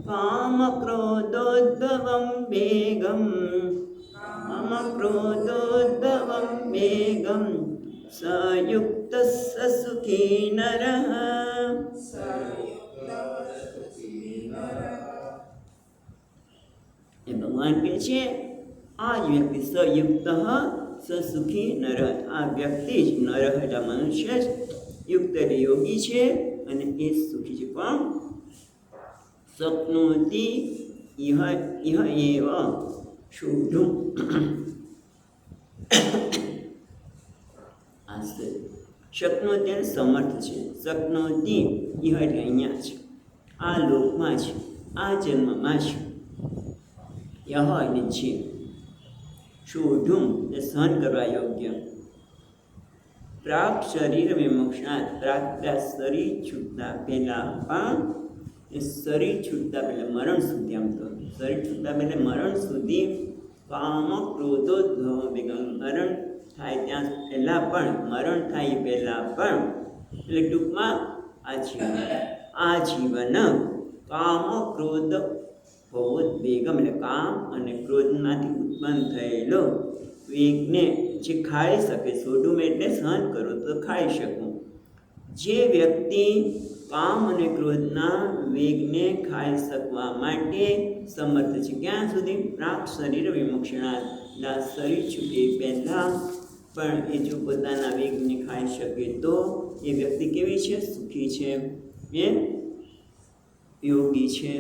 કામક્રોધોદ્ભવં વેગં સયુક્તઃ સુખી નરઃ. એ ભગવાન કહે છે આ જ વ્યક્તિ સયુક્ત સુખી નર, આ વ્યક્તિ જ નર એટલે મનુષ્ય જ યુક્ત એટલે યોગી છે, અને એ સુખી છે. પણ શક્નોતિ ઇહ એવ શોઢું, શક્નોતિ એટલે સમર્થ છે, શક્નોતિ ઇહ એટલે અહીંયા છે, આ લોકમાં છે, આ જન્મમાં છે, યહ એટલે છે, શોઢું એ સહન કરવા યોગ્ય, પ્રાક શરીર વિમોક્ષણાत्, પ્રાક શરીર છૂટતા પહેલાં પણ, એ શરીર છૂટતા પહેલાં મરણ સુધી, આમ તો શરીર છૂટતા પહેલાં મરણ સુધી કામ ક્રોધોદ્ભવ વેગમ, મરણ થાય ત્યાં પહેલાં પણ, મરણ થાય એ પહેલાં પણ, એટલે ટૂંકમાં આજીવન કામ ક્રોધ ભવોદ્વેગમ, એટલે કામ અને ક્રોધમાંથી ઉત્પન્ન થયેલો વેગને જે ખાઈ શકે, સોઢું એટલે સહન કરો તો ખાઈ શકું. જે વ્યક્તિ કામ અને ક્રોધના વેગને ખાઈ શકવા માટે સમર્થ છે, ક્યાં સુધી? પ્રાક શરીર વિમોક્ષણા, શરીર છૂટે પહેલાં પણ એ જો પોતાના વેગને ખાઈ શકે તો એ વ્યક્તિ કેવી છે? સુખી છે, એ યોગી છે.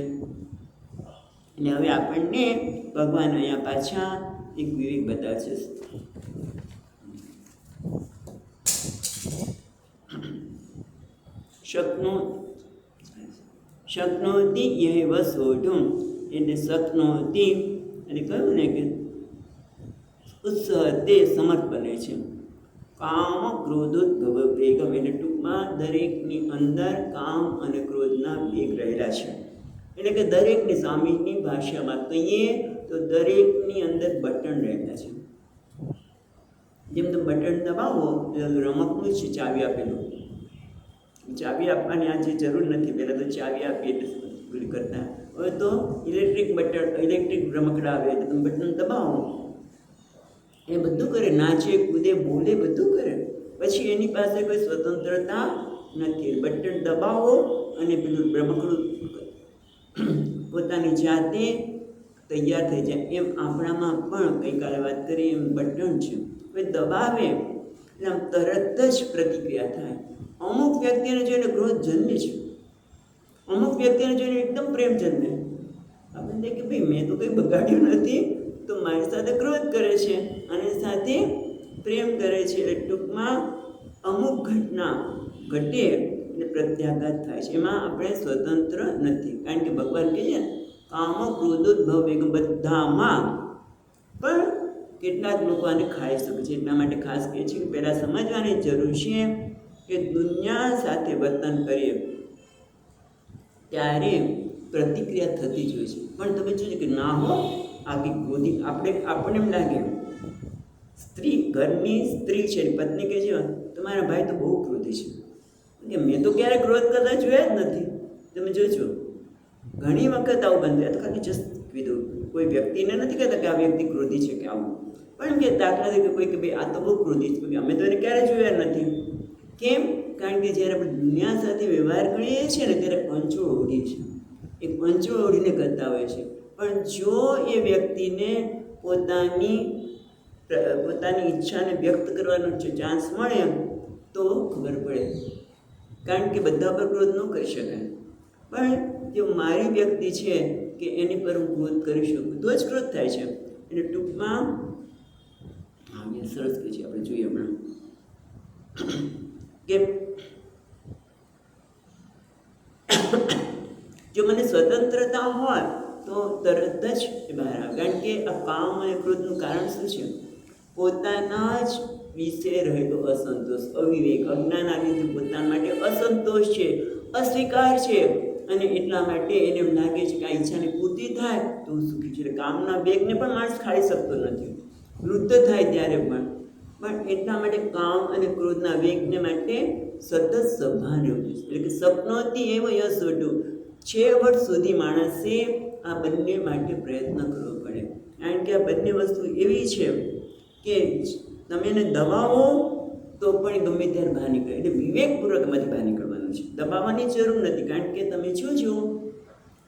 અને હવે આપણને ભગવાન અહીંયા પાછા એક વિવેક બતાવશે. શક્નોતિ યૈવ સોઢું, એટલે શક્નોતિ એટલે કહ્યું ને કે ઉત્સાહ તે સમર્થ બને છે. કામ ક્રોધોદ્ભવ વેગમ, એટલે ટૂંકમાં દરેકની અંદર કામ અને ક્રોધના વેગ રહેલા છે. એટલે કે દરેકની સ્વામીની ભાષામાં કહીએ તો દરેકની અંદર બટન રહેલા છે. જેમ તમે બટન દબાવો, રમકનું છે ચાવી આપેલું, ચાવી આપવાની આજે જરૂર નથી, પહેલાં તો ચાવી આપીએ એટલે કરતા. હવે તો ઇલેક્ટ્રિક રમકડા આવે એટલે તમે બટન દબાવો એ બધું કરે, નાચે કૂદે બોલે બધું કરે. પછી એની પાસે કોઈ સ્વતંત્રતા નથી. બટન દબાવો અને પેલું રમકડું પોતાની જાતે તૈયાર થઈ જાય. એમ આપણામાં પણ ગઈકાલે વાત કરી એમ બટન છે, કોઈ દબાવે એટલે આમ તરત જ પ્રતિક્રિયા થાય. અમુક વ્યક્તિને જોઈને ક્રોધ જન્મે છે, અમુક વ્યક્તિને જોઈને એકદમ પ્રેમ જન્મે. આપણે કહે કે ભાઈ મેં તો કંઈ બગાડ્યું નથી, તો મારી સાથે ક્રોધ કરે છે અને સાથે પ્રેમ કરે છે. એટલે ટૂંકમાં અમુક ઘટના ઘટે એટલે પ્રત્યાઘાત થાય છે. એમાં આપણે સ્વતંત્ર નથી, કારણ કે ભગવાન કહે છે કામ ક્રોધોદ્ભવ વેગ, બધામાં. પણ કેટલાક લોકો આને ખાઈ શકે છે. એટલા માટે ખાસ કહે છે કે પહેલાં સમજવાની જરૂર છે કે દુનિયા સાથે વર્તન કરીએ ત્યારે પ્રતિક્રિયા થતી જ હોય છે. પણ તમે જોજો કે ના હો, આખી ક્રોધી આપણને એમ લાગે, ઘરની સ્ત્રી છે, પત્ની કહે છે તમારા ભાઈ તો બહુ ક્રોધી છે, કે મેં તો ક્યારેય ક્રોધ કરતા જોયા જ નથી. તમે જોજો ઘણી વખત આવું બનતું. તો ખાલી જસ્ટ કીધું, કોઈ વ્યક્તિને નથી કહેતા કે આ વ્યક્તિ ક્રોધી છે કે આવું, પણ કે દાખલા તરીકે કોઈ કે ભાઈ આ તો બહુ ક્રોધી છે, અમે તો એને ક્યારેય જોયા નથી. કેમ? કારણ કે જ્યારે આપણે દુનિયા સાથે વ્યવહાર કરીએ છીએ ને ત્યારે પંચોળ ઓઢીએ છીએ, એક પંચોળ ઓઢીને કરતા હોય છે. પણ જો એ વ્યક્તિને પોતાની ઈચ્છાને વ્યક્ત કરવાનો જે ચાન્સ મળે તો ખબર પડે, કારણ કે બધા પર ક્રોધ ન કરી શકાય. પણ જો મારી વ્યક્તિ છે કે એની પર હું ક્રોધ કરી શકું તો જ ક્રોધ થાય છે. એટલે ટૂંકમાં સરસ કહે છે, આપણે જોઈએ હમણાં કે જો મને સ્વતંત્રતા હોય તો તરત જ બહાર આવે. કારણ કે આ કામ અને ક્રોધનું કારણ શું છે? પોતાના જ વિશે રહેલો અસંતોષ, અવિવેક, અજ્ઞાન આવી રીતે પોતાના માટે અસંતોષ છે, અસ્વીકાર છે. અને એટલા માટે એને એમ લાગે છે કે આ ઈચ્છાની પૂર્તિ થાય તો સુખી છે. કામના વેગને પણ માણસ ખાઈ શકતો નથી, વૃદ્ધ થાય ત્યારે પણ એટલા માટે કામ અને ક્રોધના વેગને માટે સતત સભાન રહેવું છે. એટલે કે સપનોથી એવો યશ વટું, છેવટ સુધી માણસે આ બંને માટે પ્રયત્ન કરવો પડે. કારણ કે આ બંને વસ્તુ એવી છે કે તમે એને દબાવો તો પણ ગમે ત્યારે બહાર નીકળે. એટલે વિવેકપૂર્વક એમાંથી બહાર નીકળવાનું છે, દબાવવાની જરૂર નથી. કારણ કે તમે છો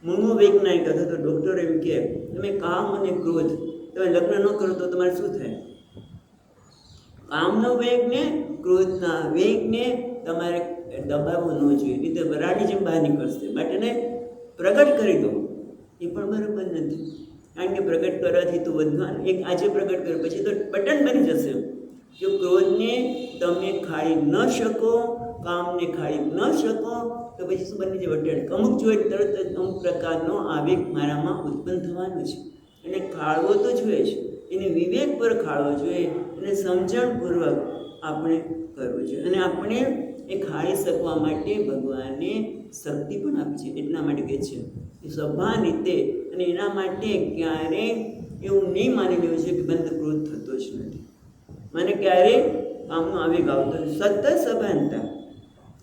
મનોવૈજ્ઞાનિક અથવા તો ડૉક્ટર એમ કે તમે કામ અને ક્રોધ તમે લગ્ન ન કરો તો તમારે શું થાય? કામનો વેગને ક્રોધના વેગને તમારે દબાવવો ન જોઈએ, નહીં તો વરાળની જેમ બહાર નીકળશે. માટે એને પ્રગટ કરી દો, એ પણ બરાબર નથી. કારણ કે પ્રગટ કરવાથી તો વધવાનું, એક આજે પ્રગટ કર્યો પછી તો બટન બની જશે. જો ક્રોધને તમે ખાઈ ન શકો, કામને ખાઈ ન શકો તો પછી શું બની જાય? બટન અમુક જોઈએ તરત જ અમુક પ્રકારનો આવેગ મારામાં ઉત્પન્ન થવાનો છે. એને ખાળવો તો જોઈએ જ, એને વિવેક પર ખાળવો જોઈએ, એને સમજણપૂર્વક આપણે કરવું જોઈએ. અને આપણે એ ખાઈ શકવા માટે ભગવાને શક્તિ પણ આપી છે. એટલા માટે કહે છે કે સભાન રીતે, અને એના માટે ક્યારે એવું નહીં માની લેવું છે કે મને તો ક્રોધ થતો જ નથી, મને ક્યારેય કામનો આવેગ આવતો નથી. સતત સભાનતા.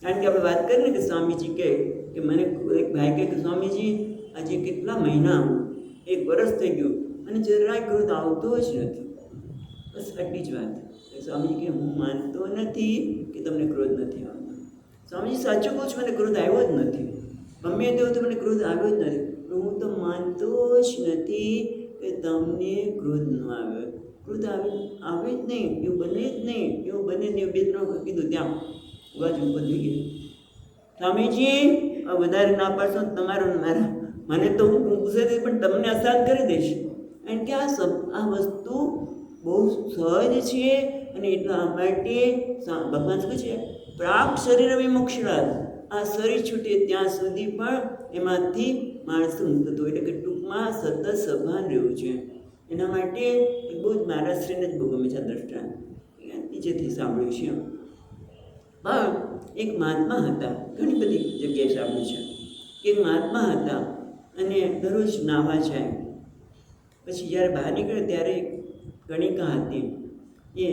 કારણ કે આપણે વાત કરીએ ને કે સ્વામીજી કહે કે મને એક ભાઈ કહે કે સ્વામીજી આજે કેટલા મહિના 1 વર્ષ થઈ ગયું અને જરાય ક્રોધ આવતો જ નથી. બસ આટલી જ વાત. સ્વામીજી કે હું માનતો નથી કે તમને ક્રોધ નથી આવતો. સ્વામીજી સાચું કહું છું, મને ક્રોધ આવ્યો જ નથી. ગમે તેવું તો મને ક્રોધ આવ્યો જ નથી. હું તો માનતો જ નથી કે તમને ક્રોધ ન આવ્યો. ક્રોધ આવે જ નહીં, એવું બને જ નહીં, એવું બને નહીં. 2-3 વખત કીધું ત્યાં બાજુ ઉપર થઈ ગઈ. સ્વામીજી વધારે ના પાડશો તમારો મારા, મને તો હું ગુસ્સે થઈ પણ તમને અસાદ કરી દઈશ. કારણ કે આ વસ્તુ બહુ સહજ છે અને એટલા માટે ભગવાન શું છે, પ્રાપ્ત શરીર વિમોક્ષણાદ. આ શરીર છૂટે ત્યાં સુધી પણ એમાંથી માણસ મુક્ત થતો. એટલે કે ટૂંકમાં સતત સભાન રહેવું છે. એના માટે બહુ જ મહારાજશ્રીને જ બહુ ગમે છે દ્રષ્ટાંત, નીચેથી સાંભળ્યું છે. પણ એક મહાત્મા હતા, ઘણી બધી જગ્યાએ સાંભળ્યું છે કે એક મહાત્મા હતા અને દરરોજ નાહવા જાય. પછી જ્યારે બહાર નીકળે ત્યારે ગણિકા હતી, એ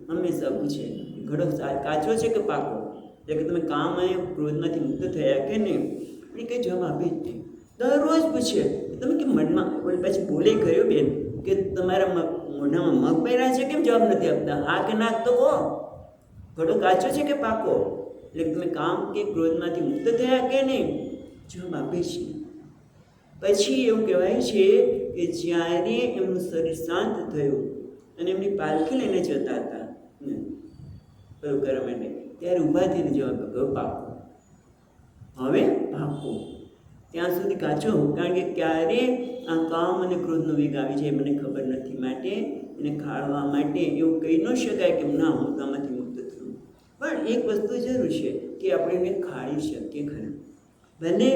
હંમેશા પૂછે ઘડો કાચો છે કે પાકો, એટલે કે તમે કામ અને ક્રોધમાંથી મુક્ત થયા કે નહીં. એ કંઈ જવાબ આપે જ નહીં. દરરોજ પૂછે તમે કે મનમાં પછી બોલે કર્યો બેન કે તમારા મોઢામાં મગ પહેર્યા છે, કેમ જવાબ નથી આપતા? હા કે ના તો કહો. ઘડો કાચો છે કે પાકો, એટલે તમે કામ કે ક્રોધમાંથી મુક્ત થયા કે નહીં? જવાબ આપે છે. પછી એવું કહેવાય છે કે જ્યારે એમનું શરીર શાંત થયું અને એમની પાલખી લઈને જતા હતા કયું કરવા માટે, ત્યારે ઊભા થઈને જવાબ આપ્યો પાકો. હવે પાકો. ત્યાં સુધી કાચો, કારણ કે ક્યારે આ કામ અને ક્રોધનો વેગ આવી જાય મને ખબર નથી. માટે એને ખાળવા માટે એવું કહી ન શકાય કે ના હું આમાંથી મુક્ત થયું. પણ એક વસ્તુ જરૂર છે કે આપણે એને ખાળી શકીએ ખરા. ભલે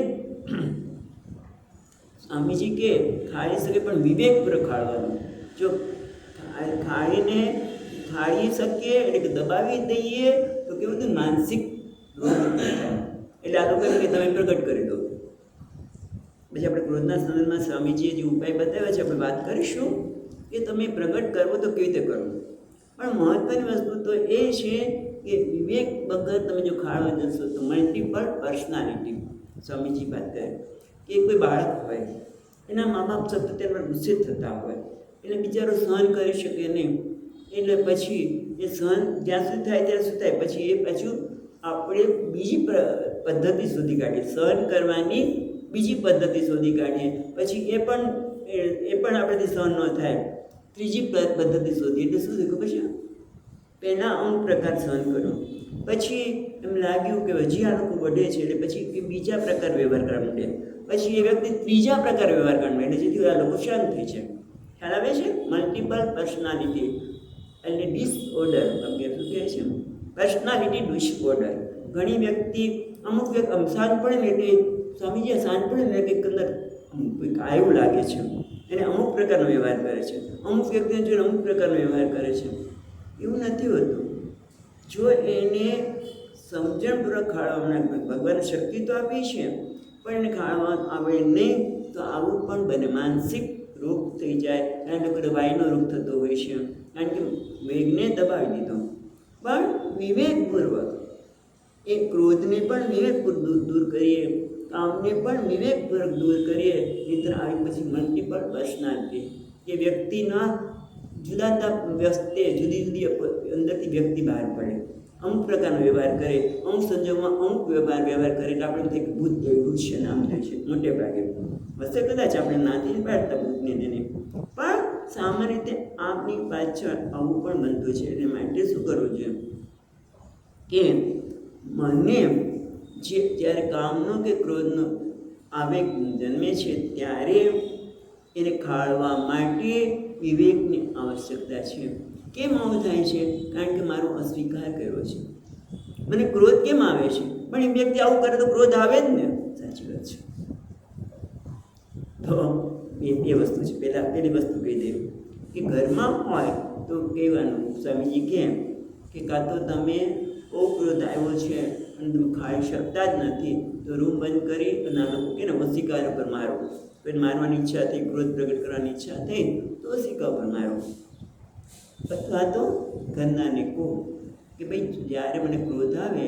સ્વામીજી કે ખાળી શકે પણ વિવેકપૂર્વક ખાળવાનું. જો ખાળી શકીએ એટલે કે દબાવી દઈએ તો કેવું હતું, માનસિક રોગ થાય. એટલે આ લોકો કે તમે પ્રગટ કરી દો. પછી આપણે ક્રોધના સંદર્ભમાં સ્વામીજીએ જે ઉપાય બતાવ્યા છે આપણે વાત કરીશું કે તમે પ્રગટ કરવો તો કેવી રીતે કરવો. પણ મહત્ત્વની વસ્તુ તો એ છે કે વિવેક વગર તમે જો ખાળવા જશો તો મલ્ટિપલ પર્સનાલિટી. સ્વામીજી વાત કરે કે કોઈ બાળક હોય, એના મા બાપ સતત તેના ગુસ્સે થતા હોય, એટલે બિચારો સહન કરી શકે નહીં. એટલે પછી એ સહન જ્યાં સુધી થાય ત્યાં સુધી થાય. પછી એ પાછું આપણે બીજી પદ્ધતિ શોધી કાઢીએ, સહન કરવાની બીજી પદ્ધતિ શોધી કાઢીએ. પછી એ પણ આપણેથી સહન ન થાય, ત્રીજી પદ્ધતિ શોધીએ. એટલે શું થયું પછી પહેલાં અમુક પ્રકાર સહન કર્યો, પછી એમ લાગ્યું કે હજી આ લોકો વધે છે એટલે પછી એ બીજા પ્રકાર વ્યવહાર કરવા માંડે, પછી એ વ્યક્તિ ત્રીજા પ્રકાર વ્યવહાર કરવા માંડે, જેથી આ લોકો શાંત થઈ છે. ખ્યાલ આવે છે? મલ્ટિપલ પર્સનાલિટી એટલે ડિસઓર્ડર. આપણે શું કહે છે? Personality disorder. ઘણી વ્યક્તિ અમુક શાંત પડે ને એટલે સ્વામીજી શાંત પડે ને કંઈક અંદર કંઈક આવ્યું લાગે છે, એને અમુક પ્રકારનો વ્યવહાર કરે છે. અમુક વ્યક્તિને જોઈને અમુક પ્રકારનો વ્યવહાર કરે છે. એવું નથી હોતું. જો એને સમજણપૂર્વક ખાળવામાં, ભગવાને શક્તિ તો આપી છે પણ એને ખાળવા આવે નહીં તો આવું પણ બને. માનસિક રોગ થઈ જાય. કારણ કે વાયનો રોગ થતો હોય છે, કારણ કે વેગને દબાવી દીધો. પણ વિવેકપૂર્વક એ ક્રોધને પણ વિવેકપૂર્વક દૂર કરીએ, કામને પણ વિવેકપૂર્વક દૂર કરીએ. મિત્ર આવી પછી મલ્ટિપલ પર્સનાલિટી એ વ્યક્તિના જુદા જુદા વ્યસ્તે જુદી જુદી અંદરથી વ્યક્તિ બહાર પડે, અમુક પ્રકારનો વ્યવહાર કરે, અમુક સંજોગોમાં અમુક વ્યવહાર કરે. એટલે આપણે કંઈક ભૂત ભૂત છે નામ થાય છે મોટે ભાગે. હશે કદાચ આપણે નાથી પાડતા ભૂતને તેને, પણ સામાન્ય રીતે આપણી પાછળ આવું પણ બનતું છે. એટલે માટે શું કરવું જોઈએ કે મને જ્યારે કામનો કે ક્રોધનો આવેગ જન્મે છે ત્યારે એને ખાળવા માટે વિવેકની આવશ્યકતા છે. કેમ આવું થાય છે? કારણ કે મારો અસ્વીકાર કર્યો છે. મને ક્રોધ કેમ આવે છે? પણ એ વ્યક્તિ આવું કરે તો ક્રોધ આવે જ ને. સાચી વાત છે. તો એ વસ્તુ છે. પહેલી વસ્તુ કહી દઉં કે ઘરમાં હોય તો કહેવાનું, સ્વામીજી કેમ કે કાં તો તમે ક્રોધ આવ્યો છે અને તમે ખાઈ શકતા જ નથી તો રૂમ બંધ કરી અને આ લોકો કે ને ઓશિકા ઉપર મારો, કોઈને મારવાની ઈચ્છા થઈ, ક્રોધ પ્રગટ કરવાની ઈચ્છા થઈ તો ઓશિકા ઉપર મારો. અથવા તો ઘરનાને કહો કે ભાઈ જ્યારે મને ક્રોધ આવે,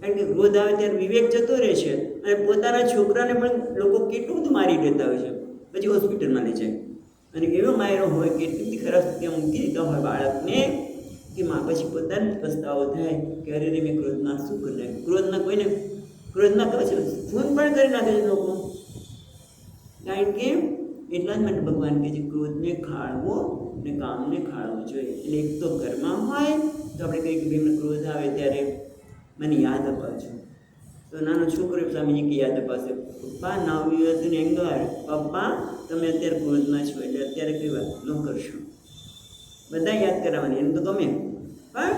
કારણ કે ક્રોધ આવે ત્યારે વિવેક જતો રહે છે અને પોતાના છોકરાને પણ લોકો કેટલું બધું મારી દેતા હોય છે, પછી હોસ્પિટલમાં લઈ જાય અને એવો માર્યો હોય કે એટલી બધી ખરાબ સ્થિતિમાં મૂકી દીધા હોય બાળકને કે માં પછી પોતાને પસ્તાવો થાય કે અરે રે મેં ક્રોધમાં શું કરી નાખ્યું. ક્રોધમાં કહે છે ખૂન પણ કરી નાખે છે લોકો. કારણ કે એટલા જ માટે ભગવાન કહે છે ક્રોધને ખાળવો ને કામને ખાળવું જોઈએ. એટલે એક તો ઘરમાં હોય તો આપણે કહીએ કે ભાઈ મને ક્રોધ આવે ત્યારે મને યાદ અપાવજો. તો નાનો છોકરો સ્વામીજી કે યાદ અપાશે, પપ્પા now you was in anger, પપ્પા તમે અત્યારે ક્રોધમાં છો એટલે અત્યારે કઈ વાત ન કરશો. બધા યાદ કરાવવાની, એમ તો ગમે, પણ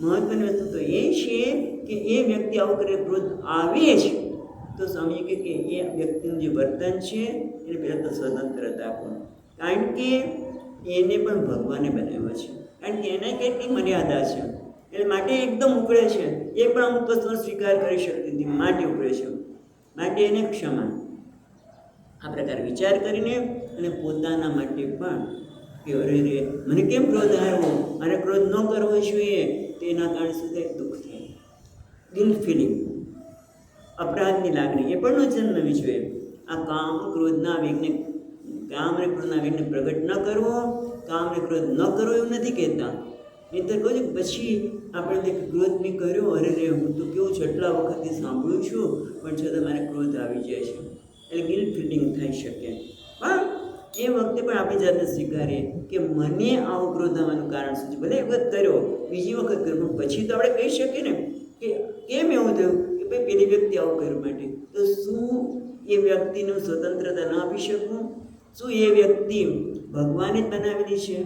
મહત્વની વસ્તુ તો એ છે કે એ વ્યક્તિ આવું કરે ક્રોધ આવે જ તો સ્વામીજી કહે કે એ વ્યક્તિનું જે વર્તન છે એને પહેલાં તો સ્વતંત્રતા આપો. કારણ કે એને પણ ભગવાને બનાવ્યો છે, કારણ કે એને કેટલી મર્યાદા છે, એટલે માટે એકદમ ઉકળે છે. એ પણ અમુક વસ્તુનો સ્વીકાર કરી શકતી નથી, માટે ઉકળે છે. માટે એને ક્ષમા આ પ્રકારે વિચાર કરીને અને પોતાના માટે પણ કે અરે રે મને કેમ ક્રોધ આવ્યો, અને ક્રોધ ન કરવો જોઈએ, તેના કારણે શું થાય, દુઃખ થાય, ગિલ્ટ ફિલિંગ, અપરાધની લાગણી એ પણ ન જન્મવી જોઈએ. આ કામ ક્રોધના વેગને પ્રગટ ન કરવો, કામને ક્રોધ ન કરવો એવું નથી કહેતા. નહીં તો કહું છું પછી આપણે ક્રોધ મેં કર્યો, અરે રે હું તો કેવું છે એટલા વખતથી સાંભળું છું પણ છતાં મારે ક્રોધ આવી જાય છે, એટલે ગિલ્ટ ફિલિંગ થઈ શકે. પણ એ વખતે પણ આપણે જાતે સ્વીકારીએ કે મને આવો ક્રોધ આવવાનું કારણ શું છે. ભલે એક વખત કર્યો, બીજી વખત કર્યો, પણ પછી તો આપણે કહી શકીએ ને કે કેમ એવું થયું કે ભાઈ પેલી વ્યક્તિ આવું કર્યું માટે, તો શું એ વ્યક્તિને સ્વતંત્રતા ન આપી શકું? શું એ વ્યક્તિ ભગવાને જ બનાવેલી છે,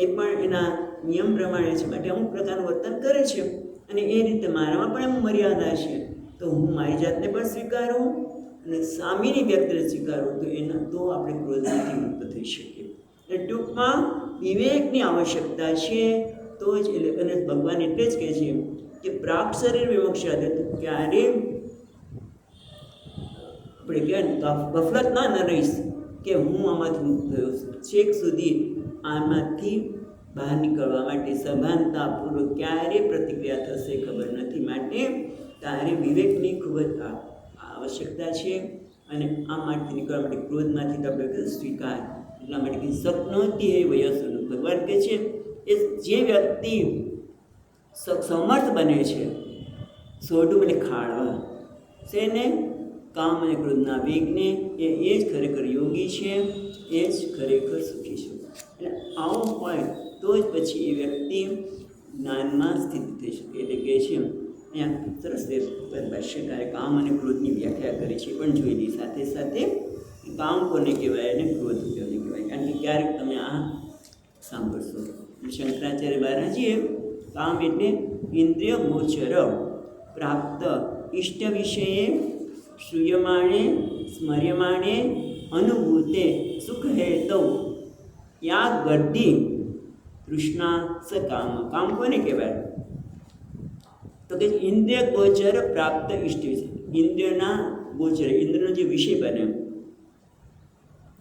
એ પણ એના નિયમ પ્રમાણે છે, માટે અમુક પ્રકારનું વર્તન કરે છે અને એ રીતે મારામાં પણ એમ મર્યાદા છે, તો હું મારી જાતને પણ સ્વીકારું અને સામેની વ્યક્તિને સ્વીકારું, તો એના તો આપણે ક્રોધથી મુક્ત થઈ શકીએ. એટલે ટૂંકમાં વિવેકની આવશ્યકતા છે તો જ એટલે, અને ભગવાન એટલે જ કહે છે કે પ્રાપ્ત શરીર વિમોક્ષાદે, તો ક્યારે આપણે કહેવાય ગફલત ના રહીશ કે હું આમાંથી મુક્ત થયો છું. છેક સુધી આમાંથી બહાર નીકળવા માટે સભાનતાપૂર્વક ક્યારે પ્રતિક્રિયા થશે ખબર નથી. માટે તારે વિવેકની ખૂબ જ આવશ્યકતા છે અને આ માટે નીકળવા માટે ક્રોધમાંથી આપણે સ્વીકાર, એટલા માટે કે શક્નોતી હે વયસનું. ભગવાન કહે છે એ જે વ્યક્તિ સમર્થ બને છે સોઢું મને ખાળવા શેને, કામ અને ક્રોધના વેગને, એ જ ખરેખર યોગી છે, એ જ ખરેખર સુખી છે. એટલે આવું હોય તો જ પછી એ વ્યક્તિ જ્ઞાનમાં સ્થિત થઈ શકે. એટલે કહે છે અહીંયા સરસ ભાષ્યકારે કામ અને ક્રોધની વ્યાખ્યા કરી છે પણ જોયેલી. સાથે સાથે કામ કોને કહેવાય અને ક્રોધ કોને કહેવાય, કારણ કે ક્યારેક તમે આ સાંભળશો. શંકરાચાર્ય મહારાજીએ કામ એટલે ઇન્દ્રિય ગોચર પ્રાપ્ત ઇષ્ટ વિષયે શ્રૂયમાણે સ્મર્યમાણે અનુભૂતે સુખ હેતૌ યા ગઢી તૃષ્ણા સ કામ. કામ કોને કહેવાય? તો કે ઇન્દ્રિય ગોચર પ્રાપ્ત ઇષ્ટ વિષય, ઇન્દ્રિયના ગોચર, ઇન્દ્રિયનો જે વિષય બને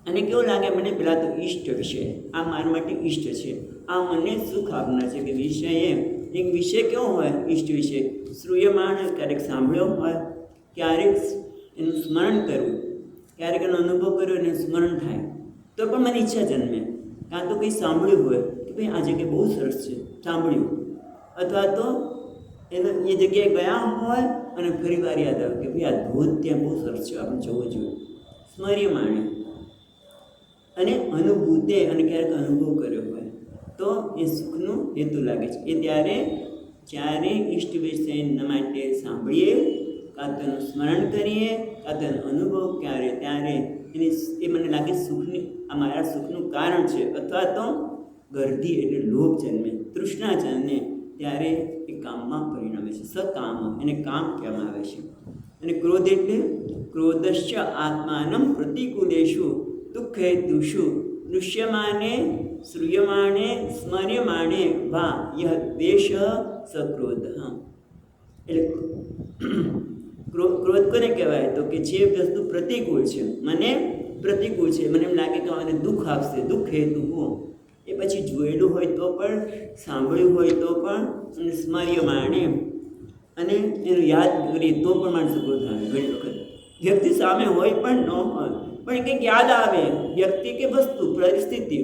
અને કેવું લાગે મને, પેલા તો ઇષ્ટ વિષય, આ મારા માટે ઇષ્ટ છે, આ મને સુખ આપનાર છે. કે વિષય એક વિષય કેવો હોય, ઇષ્ટ વિષય શ્રૂયમાણ, ક્યારેક સાંભળ્યો હોય, ક્યારેક એનું સ્મરણ કરવું, ક્યારેક એનો અનુભવ કર્યો અને સ્મરણ થાય તો પણ મને ઈચ્છા જન્મે. કાં તો કંઈ સાંભળ્યું હોય કે ભાઈ આ જગ્યાએ બહુ સરસ છે, સાંભળ્યું, અથવા તો એ જગ્યાએ ગયા હોય અને ફરી વાર યાદ આવે કે ભાઈ આ ધોધ ત્યાં બહુ સરસ છે, આપણે જવું જોઈએ, સ્મર્યમાણે. અને અનુભૂતે, અને ક્યારેક અનુભવ કર્યો હોય તો એ સુખનું હેતુ લાગે છે. એ ત્યારે જ્યારે ઇષ્ટ વિષય માટે સાંભળીએ, કાં તો એનું સ્મરણ કરીએ, કાં તો એનો અનુભવ ક્યારે ત્યારે એ મને લાગે સુખની, આ મારા સુખનું કારણ છે, અથવા તો ગર્ધી એટલે લોભ જન્મે, તૃષ્ણા જન્મે, ત્યારે એ કામમાં પરિણમે છે. સકામ, એને કામ કહેવામાં આવે છે. અને ક્રોધ એટલે ક્રોધશ્ચ આત્માનમ પ્રતિકૂલેશુ દુઃખ હેતુષુ દૃશ્યમાને શ્રૂયમાણે સ્મર્યમાણે વા યહ દ્વેષ સક્રોધ. એટલે ક્રોધ કોને કહેવાય? તો કે જે વસ્તુ પ્રતિકૂળ છે, મને પ્રતિકૂળ છે, મને એમ લાગે કે મને દુઃખ આપશે, દુઃખ હેતુ હો, એ પછી જોયેલું હોય તો પણ, સાંભળ્યું હોય તો પણ, અને સ્મર્યમાણે અને એનું યાદ કરીએ તો પણ માણસો ક્રોધ આવે. ઘણી વખત વ્યક્તિ સામે હોય પણ ન હોય, પણ કંઈક યાદ આવે, વ્યક્તિ કે વસ્તુ, પરિસ્થિતિ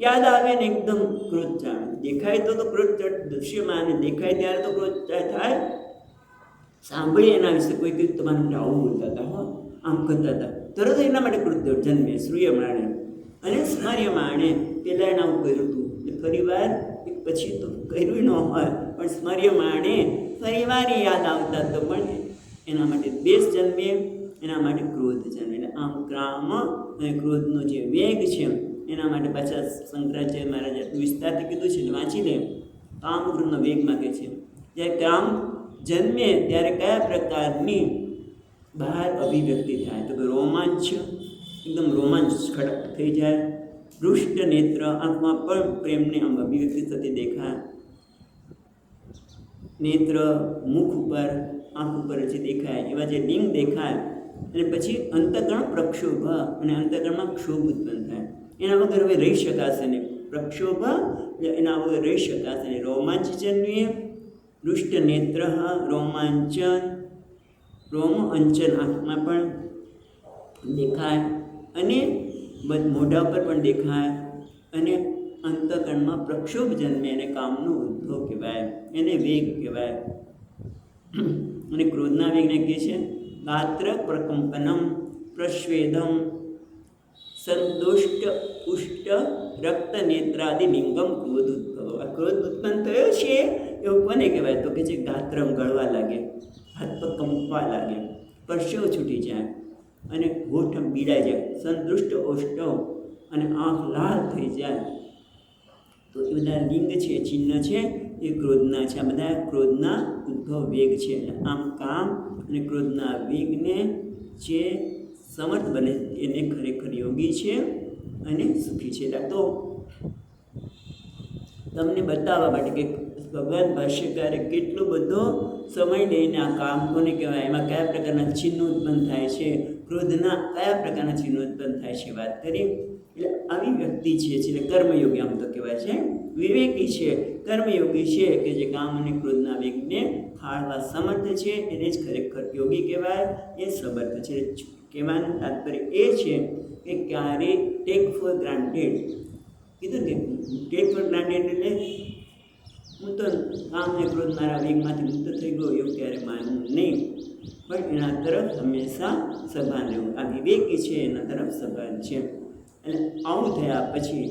યાદ આવે ને એકદમ ક્રોધ ચાલે. દેખાય તો ક્રોધ દૃશ્યમાં દેખાય ત્યારે તો ક્રોધ થાય. સાંભળીએ એના વિશે કોઈ કંઈક તમારે આવું બોલતા હતા, હો આમ કરતા હતા, તરત એના માટે ક્રોધ જન્મે. શ્રૂયમાણે અને સ્મર્યમાણે, પહેલાં એને આવું કર્યું હતું, ફરી વાર પછી તો કર્યું ન હોય પણ સ્મર્યમાણે ફરી વાર યાદ આવતા તો પણ એના માટે દ્વેષ જન્મે, એના માટે ક્રોધ જન્મે. એટલે આમ ક્રામ અને ક્રોધનો જે વેગ છે એના માટે પાછા શંકરાચાર્ય મહારાજે વિસ્તારથી કીધું છે, વાંચી લે. કામ ક્રોધનો વેગ માગે છે. જ્યારે કામ જન્મે ત્યારે કયા પ્રકારની બહાર અભિવ્યક્તિ થાય? તો કે રોમાંચ, એકદમ રોમાંચ ખડક થઈ જાય. દૃષ્ટ નેત્ર, આંખમાં પણ પ્રેમની આમ અભિવ્યક્તિ થતી દેખાય. નેત્ર, મુખ ઉપર, આંખ ઉપર જે દેખાય એવા જે લિંગ દેખાય. અને પછી અંતઃકરણ પ્રક્ષોભ, અને અંતઃકરણમાં ક્ષોભ ઉત્પન્ન થાય. એના વગર હવે રહી શકાશે નહીં. પ્રક્ષોભ એના વગર રહી શકાશે નહીં. રોમાંચ જન્મીએ, દૃષ્ટ નેત્ર, રોમાંચન, રોમ અંચન આંખમાં પણ દેખાય, અને મોઢા પર પણ દેખાય, અને અંતઃકરણમાં પ્રક્ષોભ જન્મે, એને કામનો ઉદ્ભવ કહેવાય, એને વેગ કહેવાય. અને ક્રોધના વેગને કહે છે ગાત્ર પ્રકંપનમ, પ્રસ્વેદમ, સંતુષ્ટ પુષ્ટ રક્ત નેત્રાદિ લિંગમ ક્રોધ ઉદ્ભવ. આ ક્રોધ ઉત્પન્ન થયો છે એવું કોને કહેવાય? તો કે જે ગાત્રમ ગળવા લાગે, હાથ પગ કંપવા લાગે, પરસેવો છૂટી જાય, અને હોઠ પીડાઈ જાય, સંતુષ્ટ ઓષ્ટવ, અને આંખ લાલ થઈ જાય. તો એ બધા લિંગ છે, ચિહ્ન છે, એ ક્રોધના છે. આ બધા ક્રોધના ઉદ્ભવ વેગ છે. આમ કામ અને ક્રોધના વેગને જે સમર્થ બને એને ખરેખર યોગી છે અને સુખી છે. તો તમને બતાવવા માટે કે ભગવાન ભાષ્યકારે કેટલો બધો સમય લઈને આ કામ કોને કહેવાય, એમાં કયા પ્રકારના ચિહ્નો ઉત્પન્ન થાય છે, ક્રોધના કયા પ્રકારના ચિહ્નો ઉત્પન્ન થાય છે વાત કરી. એટલે આવી વ્યક્તિ છે એટલે કર્મયોગી આમ તો કહેવાય છે, વિવેકી છે, કર્મયોગી છે, કે જે કામ અને ક્રોધના વેગને ખાળવા સમર્થ છે, એને જ ખરેખર યોગી કહેવાય, એ સમર્થ છે. કહેવાનું તાત્પર્ય એ છે કે ક્યારે ટેક ફોર ગ્રાન્ટેડ કીધું કે ટેક ફોર ગ્રાન્ટેડ એટલે હું તો કામ અને ક્રોધ મારા વેગમાંથી મુક્ત થઈ ગયો એવું ક્યારે માનવું નહીં, પણ એના તરફ હંમેશા સભાન રહેવું. આ વિવેકી છે એના તરફ સભાન છે. અને આવું થયા પછી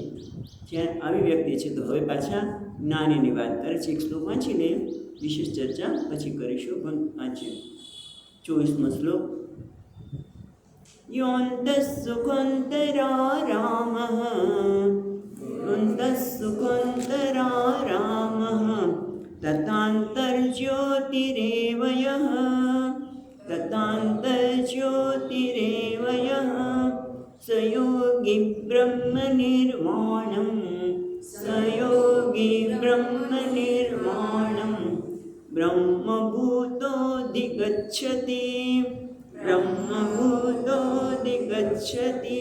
જ્યાં આવી વ્યક્તિ છે તો હવે પાછા જ્ઞાનીની વાત કરે છે. એક શ્લોક વાંચી લે, વિશેષ ચર્ચા પછી કરીશું, પણ વાંચીએ 24મો શ્લોક. યોંતઃ સુખોંતરા રામઃ, યોંતઃ સુખોંતરા રામઃ, તથાંતર્જ્યોતિરેવ યઃ, તથાંતર્જ્યોતિરેવ યઃ, સ યોગી બ્રહ્મ નિર્વાણમ, સ યોગી બ્રહ્મ નિર્વાણમ, બ્રહ્મભૂતોધિગચ્છતિ, બ્રહ્મભૂતોધિગચ્છતિ.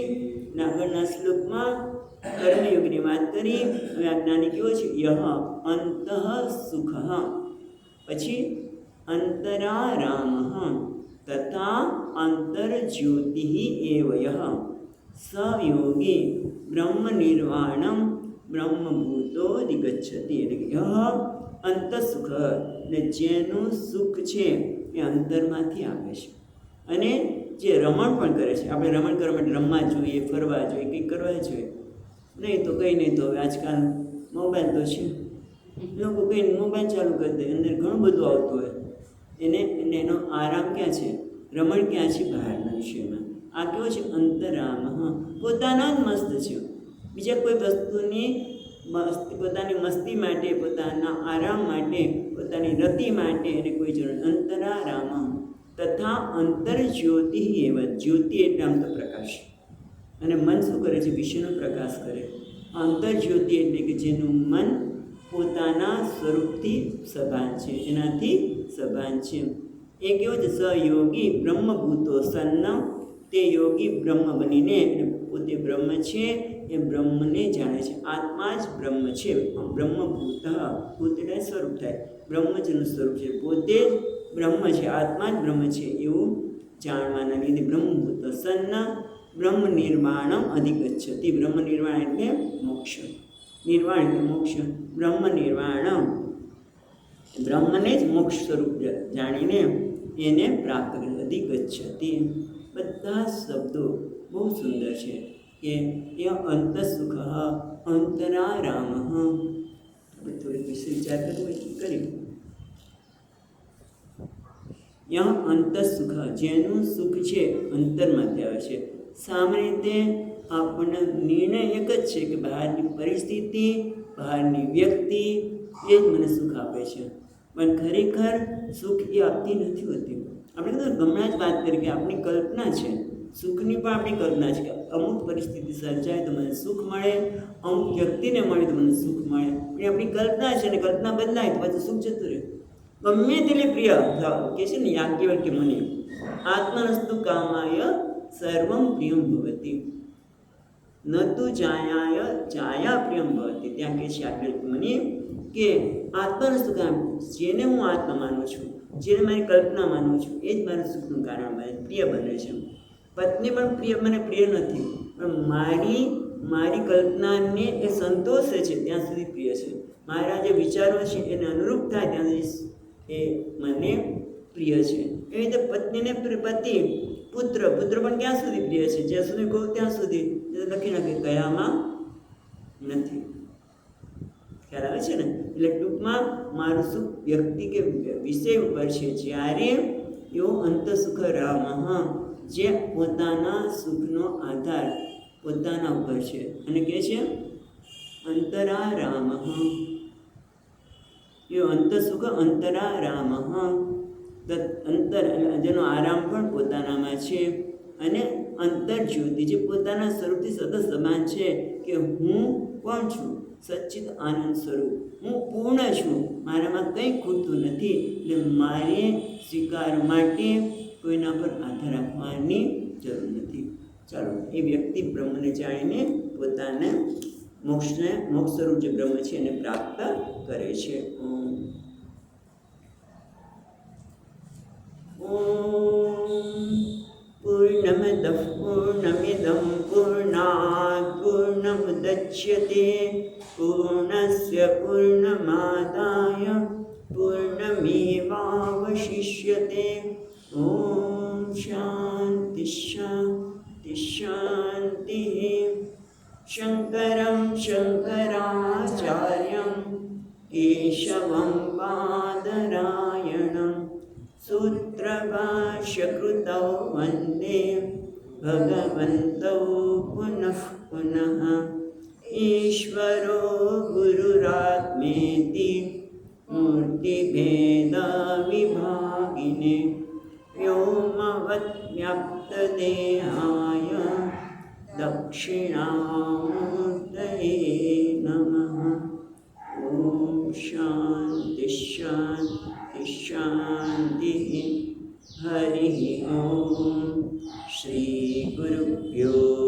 આગળના શ્લોકમાં કર્મયોગની વાત કરી. હવે આ જ્ઞાની કેવો છે? યહ અંતઃ સુખ, પછી અંતરારામ, તથા અંતર્જ્યોતિ એવ યહ, સ યોગી બ્રહ્મ નિર્વાણમ, બ્રહ્મભૂતોધિગચ્છતિ. એટલે કે યહ અંત સુખ, એટલે જેનું સુખ છે એ અંતરમાંથી આવે છે, અને જે રમણ પણ કરે છે. આપણે રમણ કરવા માટે રમવા જોઈએ, ફરવા જોઈએ, કંઈક કરવા જોઈએ, નહીં તો કંઈ નહીં. તો હવે આજકાલ મોબાઈલ તો છે, લોકો કંઈ મોબાઈલ ચાલુ કરી દે, અંદર ઘણું બધું આવતું હોય એને, એટલે એનો આરામ ક્યાં છે? રમણ ક્યાં છે? બહારના વિષયમાં. આ કેવો છે? અંતરામ, પોતાના જ મસ્ત છે, બીજા કોઈ વસ્તુની પોતાની મસ્તી માટે, પોતાના આરામ માટે, પોતાની રતિ માટે એને કોઈ જરૂર. અંતરારામ તથા અંતર્જ્યોતિ એવ, જ્યોતિ એટલે આમ તો પ્રકાશ, અને મન શું કરે છે? વિષયનો પ્રકાશ કરે. અંતર્જ્યોતિ એટલે કે જેનું મન પોતાના સ્વરૂપથી સભાન છે, એનાથી સભાન છે. એ કેવું છે? સયોગી બ્રહ્મભૂતો સન્ન, તે યોગી બ્રહ્મ બનીને પોતે બ્રહ્મ છે એ બ્રહ્મને જાણે છે. આત્મા જ બ્રહ્મ છે. બ્રહ્મભૂત, ભૂત એટલે સ્વરૂપ થાય, બ્રહ્મ જેનું સ્વરૂપ છે, પોતે જ બ્રહ્મ છે, આત્મા જ બ્રહ્મ છે એવું જાણવાના લીધે બ્રહ્મભૂત સન્ન બ્રહ્મ નિર્વાણમ અધિગચ્છતિ. બ્રહ્મ નિર્વાણ એટલે મોક્ષ, નિર્વાણ એટલે મોક્ષ. બ્રહ્મ નિર્વાણમ, બ્રહ્મને જ મોક્ષ સ્વરૂપ જાણીને એને પ્રાપ્ત કરે. અધિગચ્છતિ, બધા શબ્દો બહુ સુંદર છે કે એ અંત સુખ અંતરારામ. આપણે થોડીક વિશે વિચાર કરવો કરી. યહ અંત સુખ, જેનું સુખ છે અંતરમાંથી આવે છે. સામાન્ય રીતે આપણને નિર્ણય એક જ છે કે બહારની પરિસ્થિતિ, બહારની વ્યક્તિ એ જ મને સુખ આપે છે, પણ ખરેખર સુખ એ આપતી નથી હોતી. આપણે તો હમણાં જ વાત કરી કે આપણી કલ્પના છે, સુખની પણ આપણી કલ્પના છે કે અમુક પરિસ્થિતિ સર્જાય તો મને સુખ મળે, અમુક વ્યક્તિને મળે તો મને સુખ મળે. એ આપણી કલ્પના છે, અને કલ્પના બદલાય તો પછી સુખ જતું રહે. ગમે તેટલી પ્રિય કે છે ને યાજ્ઞવલ્ક્ય મુનિ, આત્મનસ્તુ કામાય સર્વમ પ્રિયમ ભવતી, ન તુ જાયાય જાયા પ્રિયમ ભવતી. ત્યાં કહે છે યાજ્ઞવલ્ક્ય મુનિ કે આત્મનસ્તુ કામ, જેને હું આત્મા માનું છું, જેને મારી કલ્પના માનું છું, એ જ મારું સુખનું કારણ બને, પ્રિય બને છે. પત્ની પણ પ્રિય, મને પ્રિય નથી, પણ મારી કલ્પનાને એ સંતોષે છે ત્યાં સુધી પ્રિય છે. મારા જે વિચારો છે એને અનુરૂપ થાય ત્યાં સુધી એ મને પ્રિય છે. એ રીતે પત્નીને પતિ, પુત્ર પણ ક્યાં સુધી પ્રિય છે? જ્યાં સુધી કહું ત્યાં સુધી. લખી નાખે કયામાં નથી. ખ્યાલ આવે છે ને? એટલે ટૂંકમાં મારું સુખ વ્યક્તિ કે વિષય ઉપર છે. જ્યારે એવો અંત સુખ રામ, જે પોતાના સુખનો આધાર પોતાના ઉપર છે, અને કહે છે અંતરા રામ, એ અંત સુખ અંતરા રામ, અંતર જેનો આરામ પણ પોતાનામાં છે, અને અંતર જ્યોતિ, જે પોતાના સ્વરૂપથી સતત સમાન છે કે હું કોણ છું? સચ્ચિત આનંદ સ્વરૂપ, હું પૂર્ણ છું, મારામાં કંઈ ખૂટતું નથી. એટલે મારે સ્વીકાર માટે કોઈના પર આધાર રાખવાની જરૂર નથી. ચાલો, એ વ્યક્તિ બ્રહ્મને જાણીને પોતાને મોક્ષ સ્વરૂપ જે બ્રહ્મ છે એને પ્રાપ્ત કરે છે. પૂર્ણમદ પૂર્ણમિદં પૂર્ણાત પૂર્ણમુદચ્યતે પૂર્ણસ્ય પૂર્ણમાદાય પૂર્ણમેવાવશિષ્યતે. ઓમ શાંતિ શાંતિ શાંતિ. શંકરં શંકરાચાર્યં કેશવં બાદરાયણં સૂત્રભાષ્યકૃતૌ વંદે ભગવन्तौ પુનઃ પુનઃ. ઈશ્વરો ગુરુરાત્મેતિ મૂર્તિભેદવિભાગિને વ્યોમવદ્વ્યાપ્તદેહાય દક્ષિણામૂર્તયે નમઃ. ઓમ શાંતિ શાંતિ શાંતિ. હરિ ઓમ. શ્રી ગુરુભ્યો